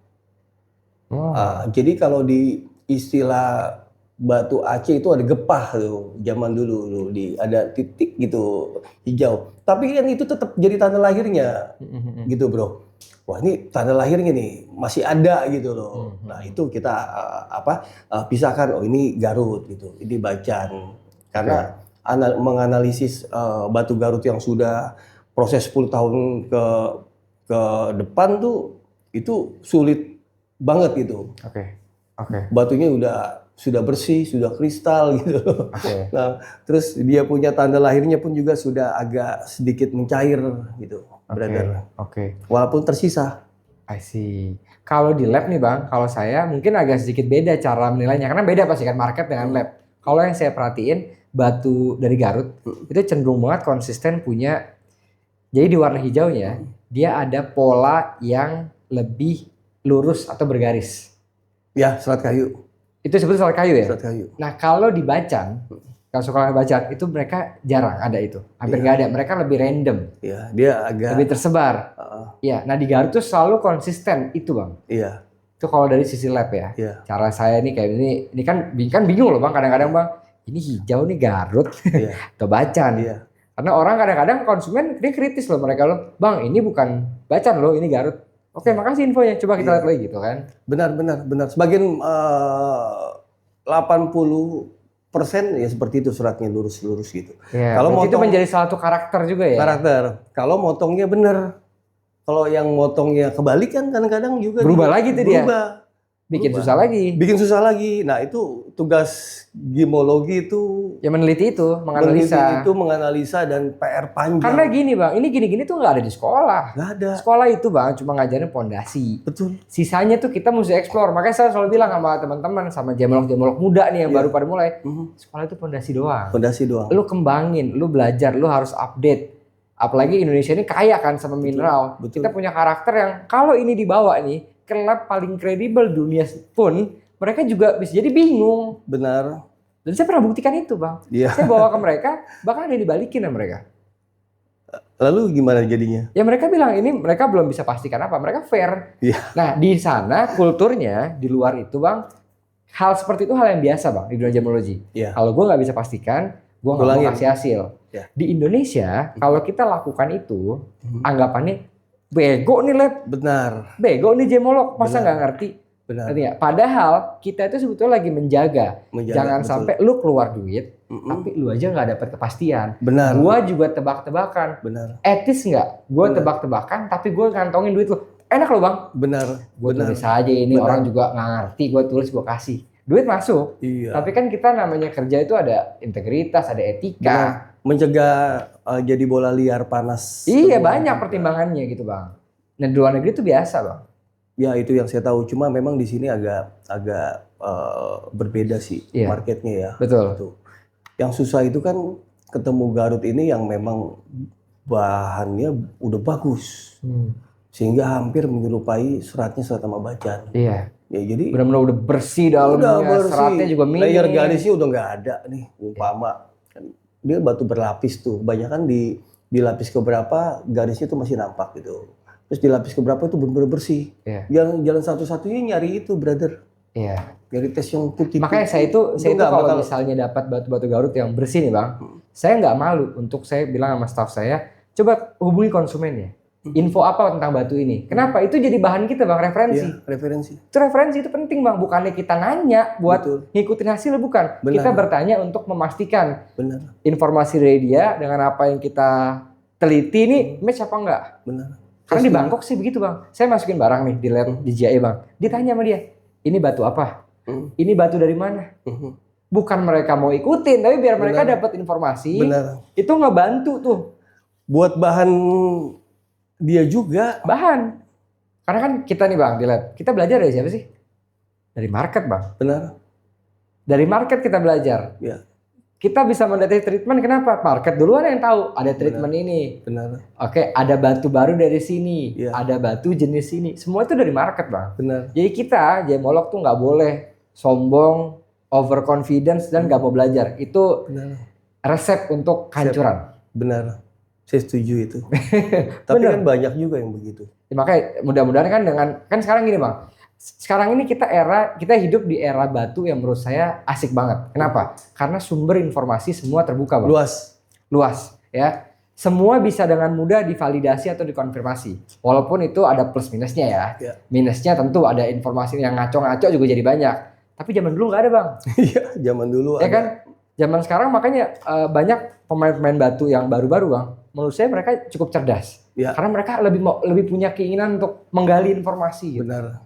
Jadi kalau di istilah batu Aceh itu ada gepah tuh zaman dulu ada titik gitu hijau. Tapi kan itu tetap jadi tanda lahirnya gitu bro. Wah ini tanda lahirnya nih masih ada gitu loh. Nah itu kita pisahkan. Oh ini Garut gitu, ini Bacan. Karena menganalisis batu Garut yang sudah proses 10 tahun ke depan tuh itu sulit banget gitu. Batunya sudah bersih, sudah kristal gitu. Nah, terus dia punya tanda lahirnya pun juga sudah agak sedikit mencair gitu, brother. Walaupun tersisa. I see. Kalau di lab nih bang, kalau saya mungkin agak sedikit beda cara menilainya karena beda pasti kan market dengan lab. Kalau yang saya perhatiin batu dari Garut itu cenderung banget konsisten punya. Jadi di warna hijaunya dia ada pola yang lebih lurus atau bergaris. Ya, serat kayu. Itu sebetulnya serat kayu ya? Serat kayu. Nah kalau di Bacan, kalau suka Bacan itu mereka jarang ada itu. Hampir nggak ada. Mereka lebih random. Iya, dia agak lebih tersebar. Iya. Nah di Garut tuh selalu konsisten itu bang. Iya. Itu kalau dari sisi lab ya. Iya. Cara saya nih kayak ini kan bingung loh bang kadang-kadang bang. Ini hijau nih Garut atau Bacan. Iya. Karena orang kadang-kadang konsumen dia kritis loh mereka loh. Bang ini bukan Bacan loh, ini Garut. Oke, makasih infonya. Coba kita lihat lagi gitu kan. Benar. Sebagian 80% ya seperti itu suratnya lurus-lurus gitu. Kalau itu menjadi salah satu karakter juga ya. Karakter. Kalau motongnya benar. Kalau yang motongnya kebalik kan kadang-kadang juga berubah lagi tuh dia. Bikin susah lagi. Nah, itu tugas gemologi itu ya meneliti itu, menganalisa dan PR panjang. Karena gini bang, ini gini-gini tuh nggak ada di sekolah. Nggak ada. Sekolah itu bang cuma ngajarin pondasi. Betul. Sisanya tuh kita mesti explore. Makanya saya selalu bilang sama teman-teman, sama gemolog-gemolog muda nih yang baru pada mulai. Sekolah itu pondasi doang. Lu kembangin, lu belajar, lu harus update. Apalagi Indonesia ini kaya kan sama mineral. Betul. Kita punya karakter yang kalau ini dibawa nih ke lab paling kredibel dunia pun mereka juga bisa jadi bingung. Benar. Dan saya pernah buktikan itu bang. Iya. Saya bawa ke mereka, bahkan ada yang dibalikin sama mereka. Lalu gimana jadinya? Ya mereka bilang ini mereka belum bisa pastikan apa, mereka fair. Iya. Nah di sana kulturnya di luar itu bang, hal seperti itu hal yang biasa bang di dunia gemologi. Iya. Kalau gue nggak bisa pastikan, gue nggak mau kasih hasil. Ya. Di Indonesia kalau kita lakukan itu, anggapannya bego nih lab. Benar. Bego nih gemolog, masa nggak ngerti? Benar. Ya? Padahal kita itu sebetulnya lagi menjaga jangan betul. Sampai lu keluar duit, tapi lu aja nggak dapat kepastian. Benar. Gua juga tebak-tebakan. Benar. Etis nggak? Gua tebak-tebakan, tapi gua ngantongin duit lu. Enak loh bang. Benar. Gue Benar. tulis aja ini, Benar. orang juga nggak ngerti, gue tulis gue kasih. Duit masuk. Iya. Tapi kan kita namanya kerja itu ada integritas, ada etika. Benar. Mencegah jadi bola liar panas. Iya semua. banyak pertimbangannya gitu bang. Nah di luar negeri itu biasa bang. Ya itu yang saya tahu. Cuma memang di sini agak berbeda sih Iya. marketnya ya. Betul. Gitu. Yang susah itu kan ketemu Garut ini yang memang bahannya udah bagus. Sehingga hampir menyerupai surat sama bacaan. Iya. Ya jadi Benar-benar udah bersih dalamnya, seratnya juga minim. layer garisnya udah nggak ada nih, umpama. Kan dia batu berlapis tuh, banyak kan di lapis keberapa garisnya tuh masih nampak gitu. Terus di lapis keberapa itu benar-benar bersih. Iya. Jalan satu-satunya nyari itu, brother. Iya. Nyari tes yang putih. Makanya saya itu nggak kalau bakal- misalnya dapat batu-batu Garut yang bersih nih bang, saya nggak malu untuk saya bilang sama staff saya, coba hubungi konsumennya. Info apa tentang batu ini? Kenapa? Itu jadi bahan kita bang, referensi. Iya, referensi. Itu referensi itu penting bang, bukannya kita nanya buat Betul. ngikutin hasil, bukan. Benar. Kita bertanya untuk memastikan Benar, informasi dari dia dengan apa yang kita teliti ini match apa enggak. benar. Karena di Bangkok sih begitu bang. Saya masukin barang nih di lab di JIA bang. Ditanya sama dia, ini batu apa? Ini batu dari mana? Bukan mereka mau ikutin, tapi biar mereka Benar. dapat informasi. Benar. Itu ngebantu tuh Buat bahan dia juga. bahan. Karena kan kita nih bang di lab, kita belajar dari siapa sih? Dari market bang. Benar. Dari market kita belajar. Ya, Kita bisa mendeteksi treatment, kenapa? Market duluan yang tahu ada treatment ini. benar. Oke, ada batu baru dari sini, Iya. ada batu jenis ini. Semua itu dari market bang. Benar. Jadi kita gemolog tuh nggak boleh sombong, overconfidence dan nggak mau belajar. Itu Benar. resep untuk kehancuran. Benar. Saya setuju itu. Tapi Benar. kan banyak juga yang begitu. Ya, makanya mudah-mudahan kan kan sekarang gini bang. Sekarang ini kita hidup di era batu yang menurut saya asik banget. Kenapa? Karena sumber informasi semua terbuka bang. Luas ya. Semua bisa dengan mudah divalidasi atau dikonfirmasi. Walaupun itu ada plus minusnya ya. Ya. Minusnya tentu ada informasi yang ngaco-ngaco juga jadi banyak. Tapi zaman dulu nggak ada bang. Iya, zaman dulu Ya ada. kan? Zaman sekarang makanya banyak pemain-pemain batu yang baru-baru bang. Menurut saya mereka cukup cerdas. Ya. Karena mereka lebih punya keinginan untuk menggali informasi. Gitu. Benar.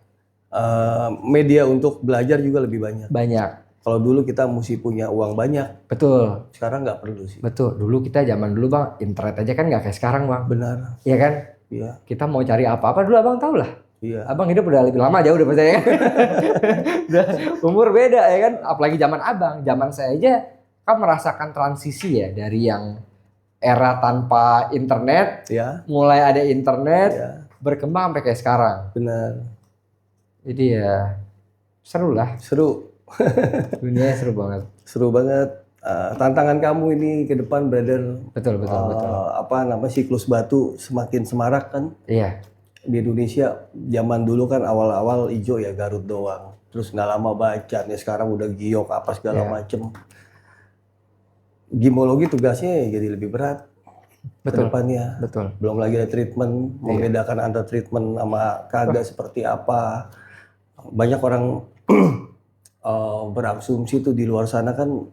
Media untuk belajar juga lebih banyak. Banyak. Kalau dulu kita mesti punya uang banyak, Betul. sekarang nggak perlu sih. Betul. Dulu kita zaman dulu bang, internet aja kan nggak kayak sekarang bang. Benar. Iya kan? Iya. Kita mau cari apa-apa dulu abang tahu lah. Iya. Abang hidup udah lebih lama jauh daripada saya kan. Udah umur beda ya kan. Apalagi zaman abang. Zaman saya aja kan merasakan transisi ya dari yang era tanpa internet, Ya. mulai ada internet, Ya. berkembang sampai kayak sekarang. Benar. Jadi ya seru lah. Seru. Dunia seru banget. Seru banget. Tantangan kamu ini ke depan, brother. Betul, betul, betul. Apa namanya, siklus batu semakin semarak kan Iya. di Indonesia. Zaman dulu kan awal-awal hijau ya Garut doang. Terus nggak lama Bacan, ya sekarang udah Giok apa segala Iya. macem. Gimologi tugasnya jadi lebih berat ke Betul. depannya. Betul. Belum lagi ada treatment, membedakan antara treatment sama kagak seperti apa. Banyak orang berasumsi tuh di luar sana kan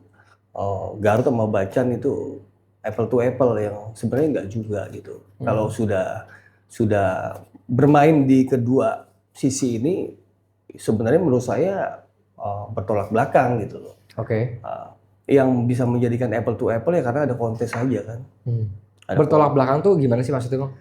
Garut sama Bacan itu apple to apple, yang sebenarnya nggak juga gitu. Kalau sudah bermain di kedua sisi ini, sebenarnya menurut saya bertolak belakang gitu loh. Oke. Yang bisa menjadikan apple to apple ya karena ada kontes aja kan. Ada Bertolak belakang tuh gimana sih maksudnya bang?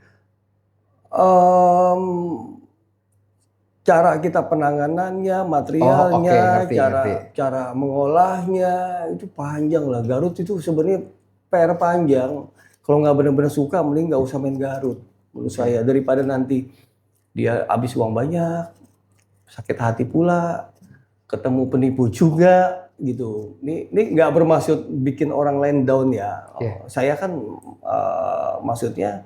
Cara kita penanganannya, materialnya, oke, ngerti. cara mengolahnya itu panjang lah. Garut itu sebenarnya PR panjang. Kalau nggak benar-benar suka, mending nggak usah main Garut menurut saya, daripada nanti dia habis uang banyak, sakit hati pula, ketemu penipu juga gitu. Ini nggak bermaksud bikin orang lain down ya. Iya. Saya kan maksudnya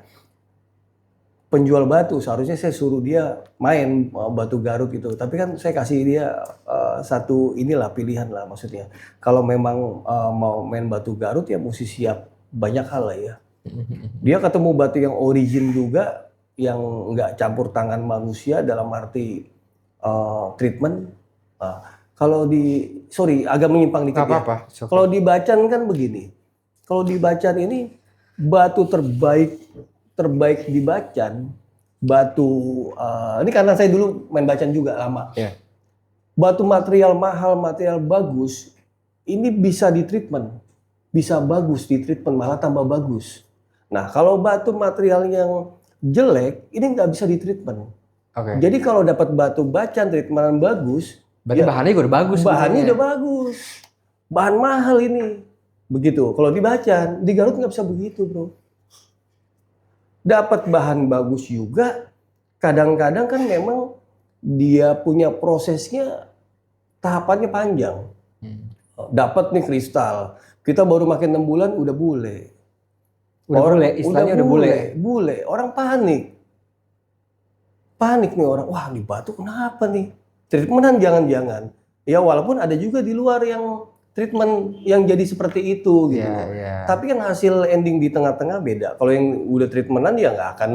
penjual batu, seharusnya saya suruh dia main batu Garut gitu. Tapi kan saya kasih dia satu inilah pilihan lah, maksudnya. Kalau memang mau main batu Garut ya mesti siap banyak hal lah ya. Dia ketemu batu yang origin juga, yang nggak campur tangan manusia dalam arti treatment. Kalau agak menyimpang dikit Nggak ya. apa-apa. It's okay. Kalau di Bacan kan begini. Kalau di Bacan ini batu terbaik di Bacan batu, ini karena saya dulu main bacaan juga lama. Iya. Batu material mahal, material bagus, ini bisa ditreatment. Bisa bagus ditreatment, malah tambah bagus. Nah, kalau batu material yang jelek, ini nggak bisa ditreatment. Oke. Jadi kalau dapat batu bacaan treatment bagus, Berarti ya, bahannya juga udah bagus. bahannya sebenarnya. udah bagus. Bahan mahal ini. Begitu. Kalau di bacaan, di Garut nggak bisa begitu, bro. Dapat bahan bagus juga, kadang-kadang kan memang dia punya prosesnya, tahapannya panjang. Dapat nih kristal, kita baru makin 6 bulan udah bule. Udah bule, istilahnya udah bule. Bule, orang panik. Panik nih orang, wah di batu kenapa nih? Treatmentan jangan-jangan. Ya walaupun ada juga di luar yang treatment yang jadi seperti itu gitu. Iya, iya. Tapi kan hasil ending di tengah-tengah beda. Kalau yang udah treatmentan ya nggak akan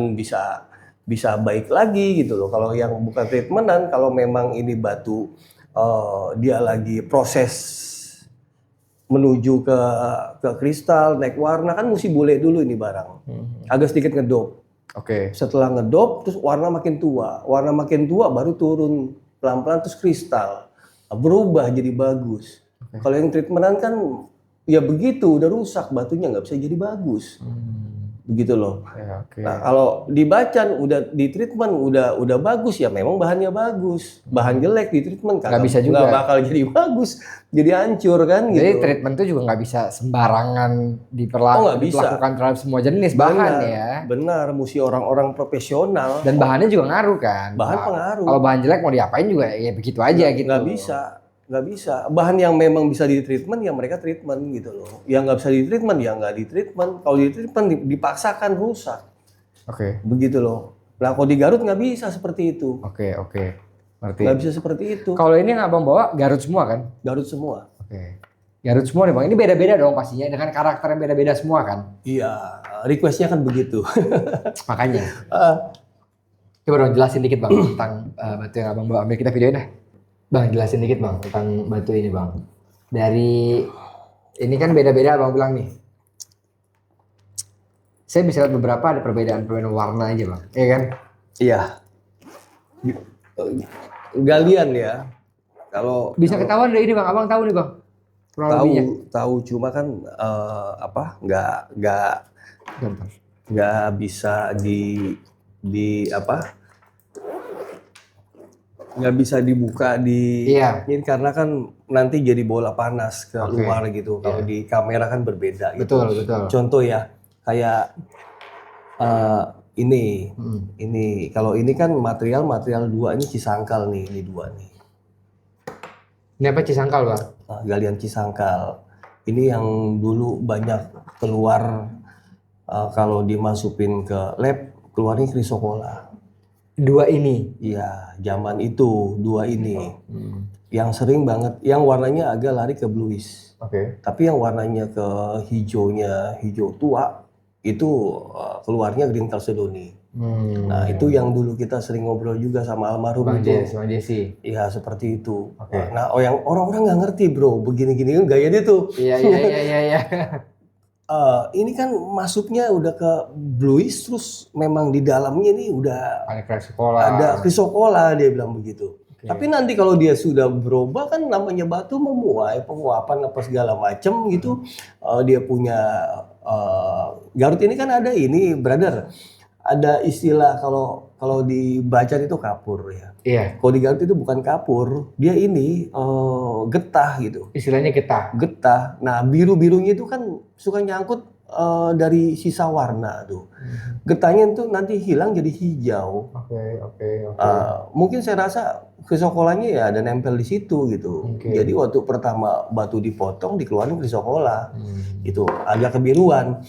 bisa baik lagi gitu loh. Kalau yang bukan treatmentan, kalau memang ini batu dia lagi proses menuju ke kristal, naik warna, kan mesti bule dulu ini barang. Agak sedikit ngedop. Oke. Setelah ngedop, terus warna makin tua. Warna makin tua baru turun pelan-pelan terus kristal. Berubah jadi bagus. Kalau yang treatmentan kan ya begitu, udah rusak batunya nggak bisa jadi bagus. Begitu loh. Ya, oke. Nah, kalau di bacaan udah di treatment udah bagus ya memang bahannya bagus. Bahan jelek di treatment Nggak bisa juga. nggak bakal jadi bagus, jadi hancur kan Jadi gitu. treatment itu juga nggak bisa sembarangan nggak bisa. dilakukan terhadap semua jenis bahan ya. Benar, mesti orang-orang profesional. Dan bahannya juga ngaruh kan. Bahan Nah, pengaruh. Kalau bahan jelek mau diapain juga ya begitu aja gitu. Nggak bisa. Bahan yang memang bisa di treatment ya mereka treatment gitu loh. Yang nggak bisa di treatment ya nggak di treatment. Kalau di treatment dipaksakan rusak. Oke. Begitu loh. Nah kalau di Garut nggak bisa seperti itu. Oke. Ngerti. Nggak bisa seperti itu. Kalau ini yang abang bawa Garut semua kan? Garut semua. Oke. Garut semua nih bang. Ini beda-beda dong pastinya dengan karakter yang beda-beda semua kan? Iya, requestnya kan begitu. Makanya. Coba dong jelasin dikit bang tentang batu yang abang bawa. Ambil kita videoin dah. Bang jelasin dikit bang tentang batu ini bang. Dari ini kan beda-beda abang bilang nih. Saya bisa lihat beberapa ada perbedaan warna aja bang. Iya kan? Iya. Galian ya. Kalau Bisa ketahuan dari ini bang. Abang tahu nih bang. Kurang lebihnya. tahu cuma kan nggak Gampang. bisa nggak bisa dibuka Iya. ini karena kan nanti jadi bola panas ke Oke. luar gitu. Kalau di kamera kan berbeda gitu. Betul. Contoh ya kayak ini kalau ini kan material dua, ini cisangkal nih, ini dua nih. Ini apa cisangkal bang? Galian cisangkal. Ini yang dulu banyak keluar kalau dimasukin ke lab keluarnya krisokola. Dua ini. Iya, zaman itu dua ini. Yang sering banget, yang warnanya agak lari ke bluish. Oke. Tapi yang warnanya ke hijau tua, itu keluarnya green chalcedony. Nah, itu yang dulu kita sering ngobrol juga sama almarhum Bang itu. Jesse. Iya, seperti itu. Oke. Nah, yang orang-orang nggak ngerti, bro. Begini-gini kan gaya dia tuh. Iya. Ini kan masuknya udah ke bluish, terus memang di dalamnya ini udah ada krisokola, dia bilang begitu. Oke. Tapi nanti kalau dia sudah berubah kan namanya batu memuai, penguapan apa segala macam gitu. Dia punya Garut ini kan ada ini, brother. Ada istilah kalau di bacaan itu kapur ya. Iya. Kalau di Garut itu bukan kapur, dia ini getah gitu. Istilahnya getah. Getah. Nah, biru-birunya itu kan suka nyangkut dari sisa warna tuh. Getahnya itu nanti hilang jadi hijau. Oke. Mungkin saya rasa krisokolanya ya ada nempel di situ gitu. Oke. Jadi waktu pertama batu dipotong dikeluarin krisokola. Itu agak kebiruan.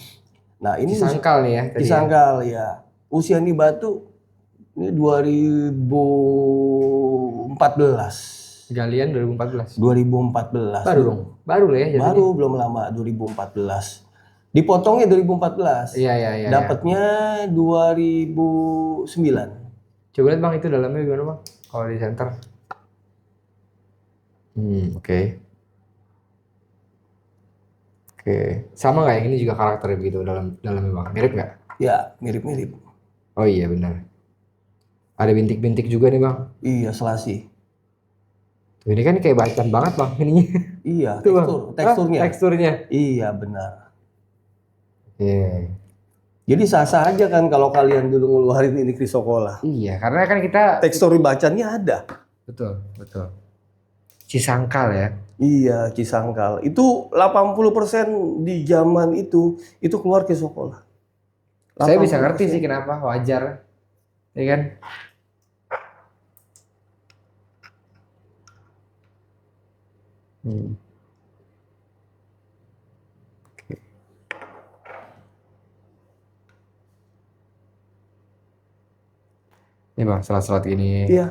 Nah, ini Cisangkal nih ya. Tadi cisangkal ya. Usia ini batu ini 2014. Galian 2014. 2014. Baru dong. Baru lah ya jadinya. Baru belum lama 2014. Dipotongnya 2014. Iya. Dapatnya 2009. Coba lihat bang itu dalamnya gimana bang? Kalau di center. Oke. Sama nggak yang ini juga karakternya begitu dalamnya bang? Mirip nggak? Ya, mirip-mirip. Oh iya benar. Ada bintik-bintik juga nih bang. Iya, selasi. Tuh, ini kan kayak bacan banget bang ininya. Iya, Tuh, Bang. teksturnya. Teksturnya. Iya, benar. Iya. Jadi sah-sah aja kan kalau kalian dulu ngeluarin ini Chrysocolla. Iya, karena kan kita Tekstur bacannya ada. betul, betul. Cisangkal ya. Iya, Cisangkal. Itu 80% di zaman itu keluar Chrysocolla. Saya bisa ngerti 80%. sih kenapa, wajar. Ya kan? Hmm. Ini bang, selat-selat ini. Iya.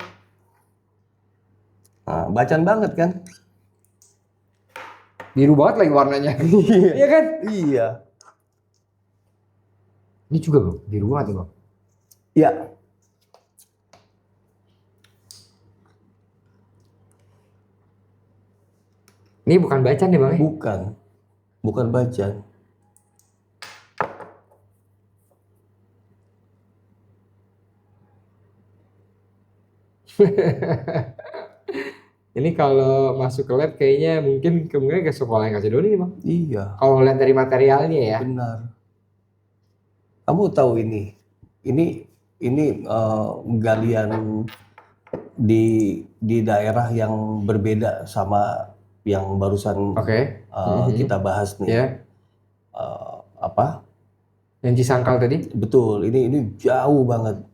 Nah, bacan banget kan? Biru banget lagi warnanya. Iya. Iya kan? Iya. Ini juga bang, biru banget ya bang. Iya. Ini bukan bacan nih bang. Bukan. Bukan bacan. Ini kalau masuk ke lab kayaknya mungkin kemungkinan ke sekolah yang kasih dulu nih bang. Iya, Kalau lihat dari materialnya ya. benar. Kamu tahu ini? Ini galian di daerah yang berbeda sama yang barusan Oke. kita bahas nih. Ya. Apa? Yang Cisangkal tadi. Betul, ini jauh banget.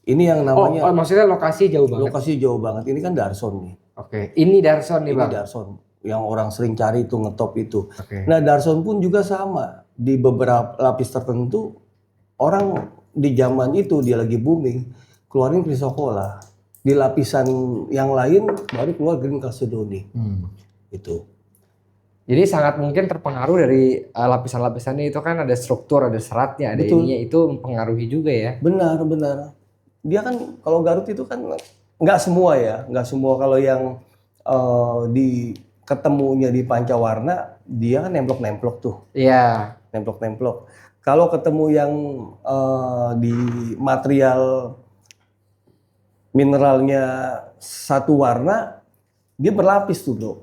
Ini yang Oh, namanya maksudnya lokasi jauh banget. lokasi jauh banget. Ini kan Darson nih. Oke. Ini Darson nih Ini bang. Darson yang orang sering cari itu ngetop itu. Oke. Nah, Darson pun juga sama. Di beberapa lapis tertentu orang di zaman itu dia lagi booming keluarin Chrysocolla. Di lapisan yang lain baru keluar Green Chalcedony. Itu. Jadi sangat mungkin terpengaruh dari lapisan-lapisannya itu kan ada struktur, ada seratnya, ada Betul. ininya itu mempengaruhi juga ya. Benar. Dia kan kalau Garut itu kan nggak semua ya, nggak semua kalau yang di ketemunya di pancawarna dia kan nemplok-nemplok tuh, Iya. nemplok-nemplok. Kalau ketemu yang di material mineralnya satu warna, dia berlapis tuh bro.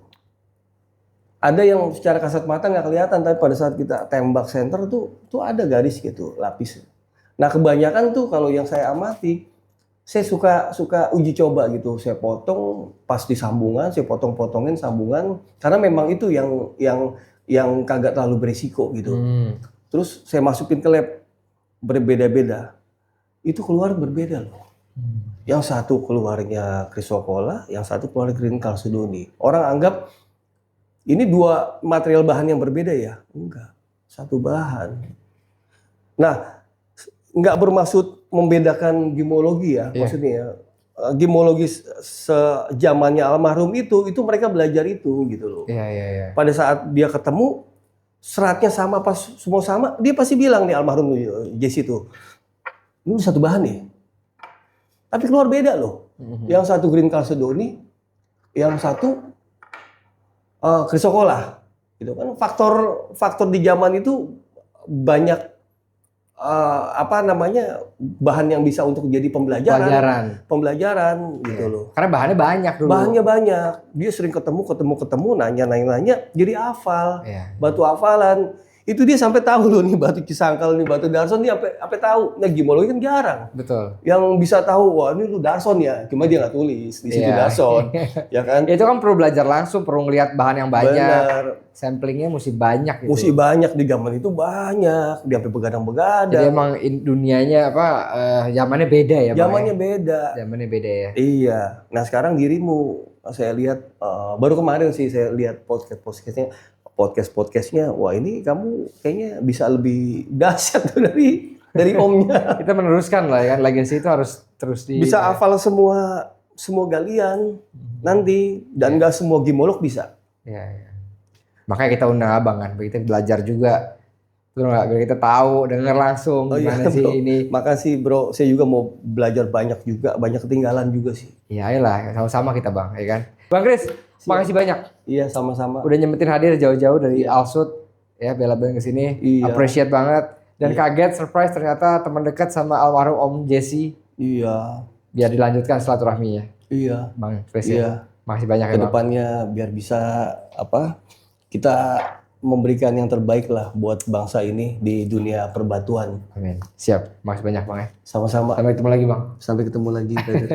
Ada yang secara kasat mata nggak kelihatan, tapi pada saat kita tembak center tuh ada garis gitu, lapis. Nah kebanyakan tuh kalau yang saya amati, saya suka uji coba gitu. Saya potong pas di sambungan, saya potong-potongin sambungan, karena memang itu yang kagak terlalu berisiko gitu. Terus saya masukin ke lab berbeda-beda, itu keluar berbeda loh. Yang satu keluarnya Chrysocolla, yang satu keluar Green Chalcedony. Orang anggap ini dua material bahan yang berbeda ya? Enggak, satu bahan. Nah, enggak bermaksud membedakan gemologi ya, maksudnya ya. Gemologi sejamannya almarhum itu mereka belajar itu gitu loh. Iya. Pada saat dia ketemu, seratnya sama, pas semua sama, dia pasti bilang nih almarhum Jesse itu, ini satu bahan nih. Tapi keluar beda loh. Yang satu Green Chalcedony, yang satu Chrysocolla, gitu kan. Faktor di zaman itu banyak bahan yang bisa untuk jadi pembelajaran gitu loh. Karena bahannya banyak dulu. Bahannya banyak, dia sering ketemu, nanya, jadi hafal, Iya. batu hafalan. Itu dia sampai tahu loh nih batu Cisangkal, nih batu Darson, dia sampai tahu. Nah gemologi kan jarang. Betul. Yang bisa tahu, wah ini lu Darson ya, cuma dia nggak tulis di situ Darson, ya kan? Itu kan perlu belajar langsung, perlu ngeliat bahan yang banyak. Benar. Samplingnya mesti banyak gitu. Mesti banyak di zaman itu banyak, dia sampai begadang-begadang. Jadi emang dunianya zamannya beda ya, Bang, Zamannya ya? beda. Zamannya beda ya. Iya. Nah sekarang dirimu, saya lihat baru kemarin sih saya lihat podcastnya. Wah ini kamu kayaknya bisa lebih dahsyat tuh dari omnya. Kita meneruskan lah ya kan, legacy itu harus terus Bisa hafal semua galian nanti, dan nggak semua gemolog bisa. Iya. Makanya kita undang abang kan, biar kita belajar juga. Biar kita tahu, dengar langsung gimana sih bro. ini. Makasih bro, saya juga mau belajar banyak juga, banyak ketinggalan juga sih. Iya lah, sama-sama kita bang, ya kan. Bang Kris, makasih banyak. Iya sama-sama. Udah nyempetin hadir jauh-jauh dari Alsut, ya bela-belain kesini. Iya. Appreciate banget. Dan kaget, surprise ternyata teman dekat sama almarhum Om Jesse. Iya. biar dilanjutkan silaturahminya. Iya. Bang Chris ya. Iya. Makasih banyak ya Bang. Kedepannya biar bisa kita memberikan yang terbaik lah buat bangsa ini di dunia perbatuan. Amin. Siap. Makasih banyak Bang ya. Sama-sama. Sampai ketemu lagi Bang. Sampai ketemu lagi. Brother.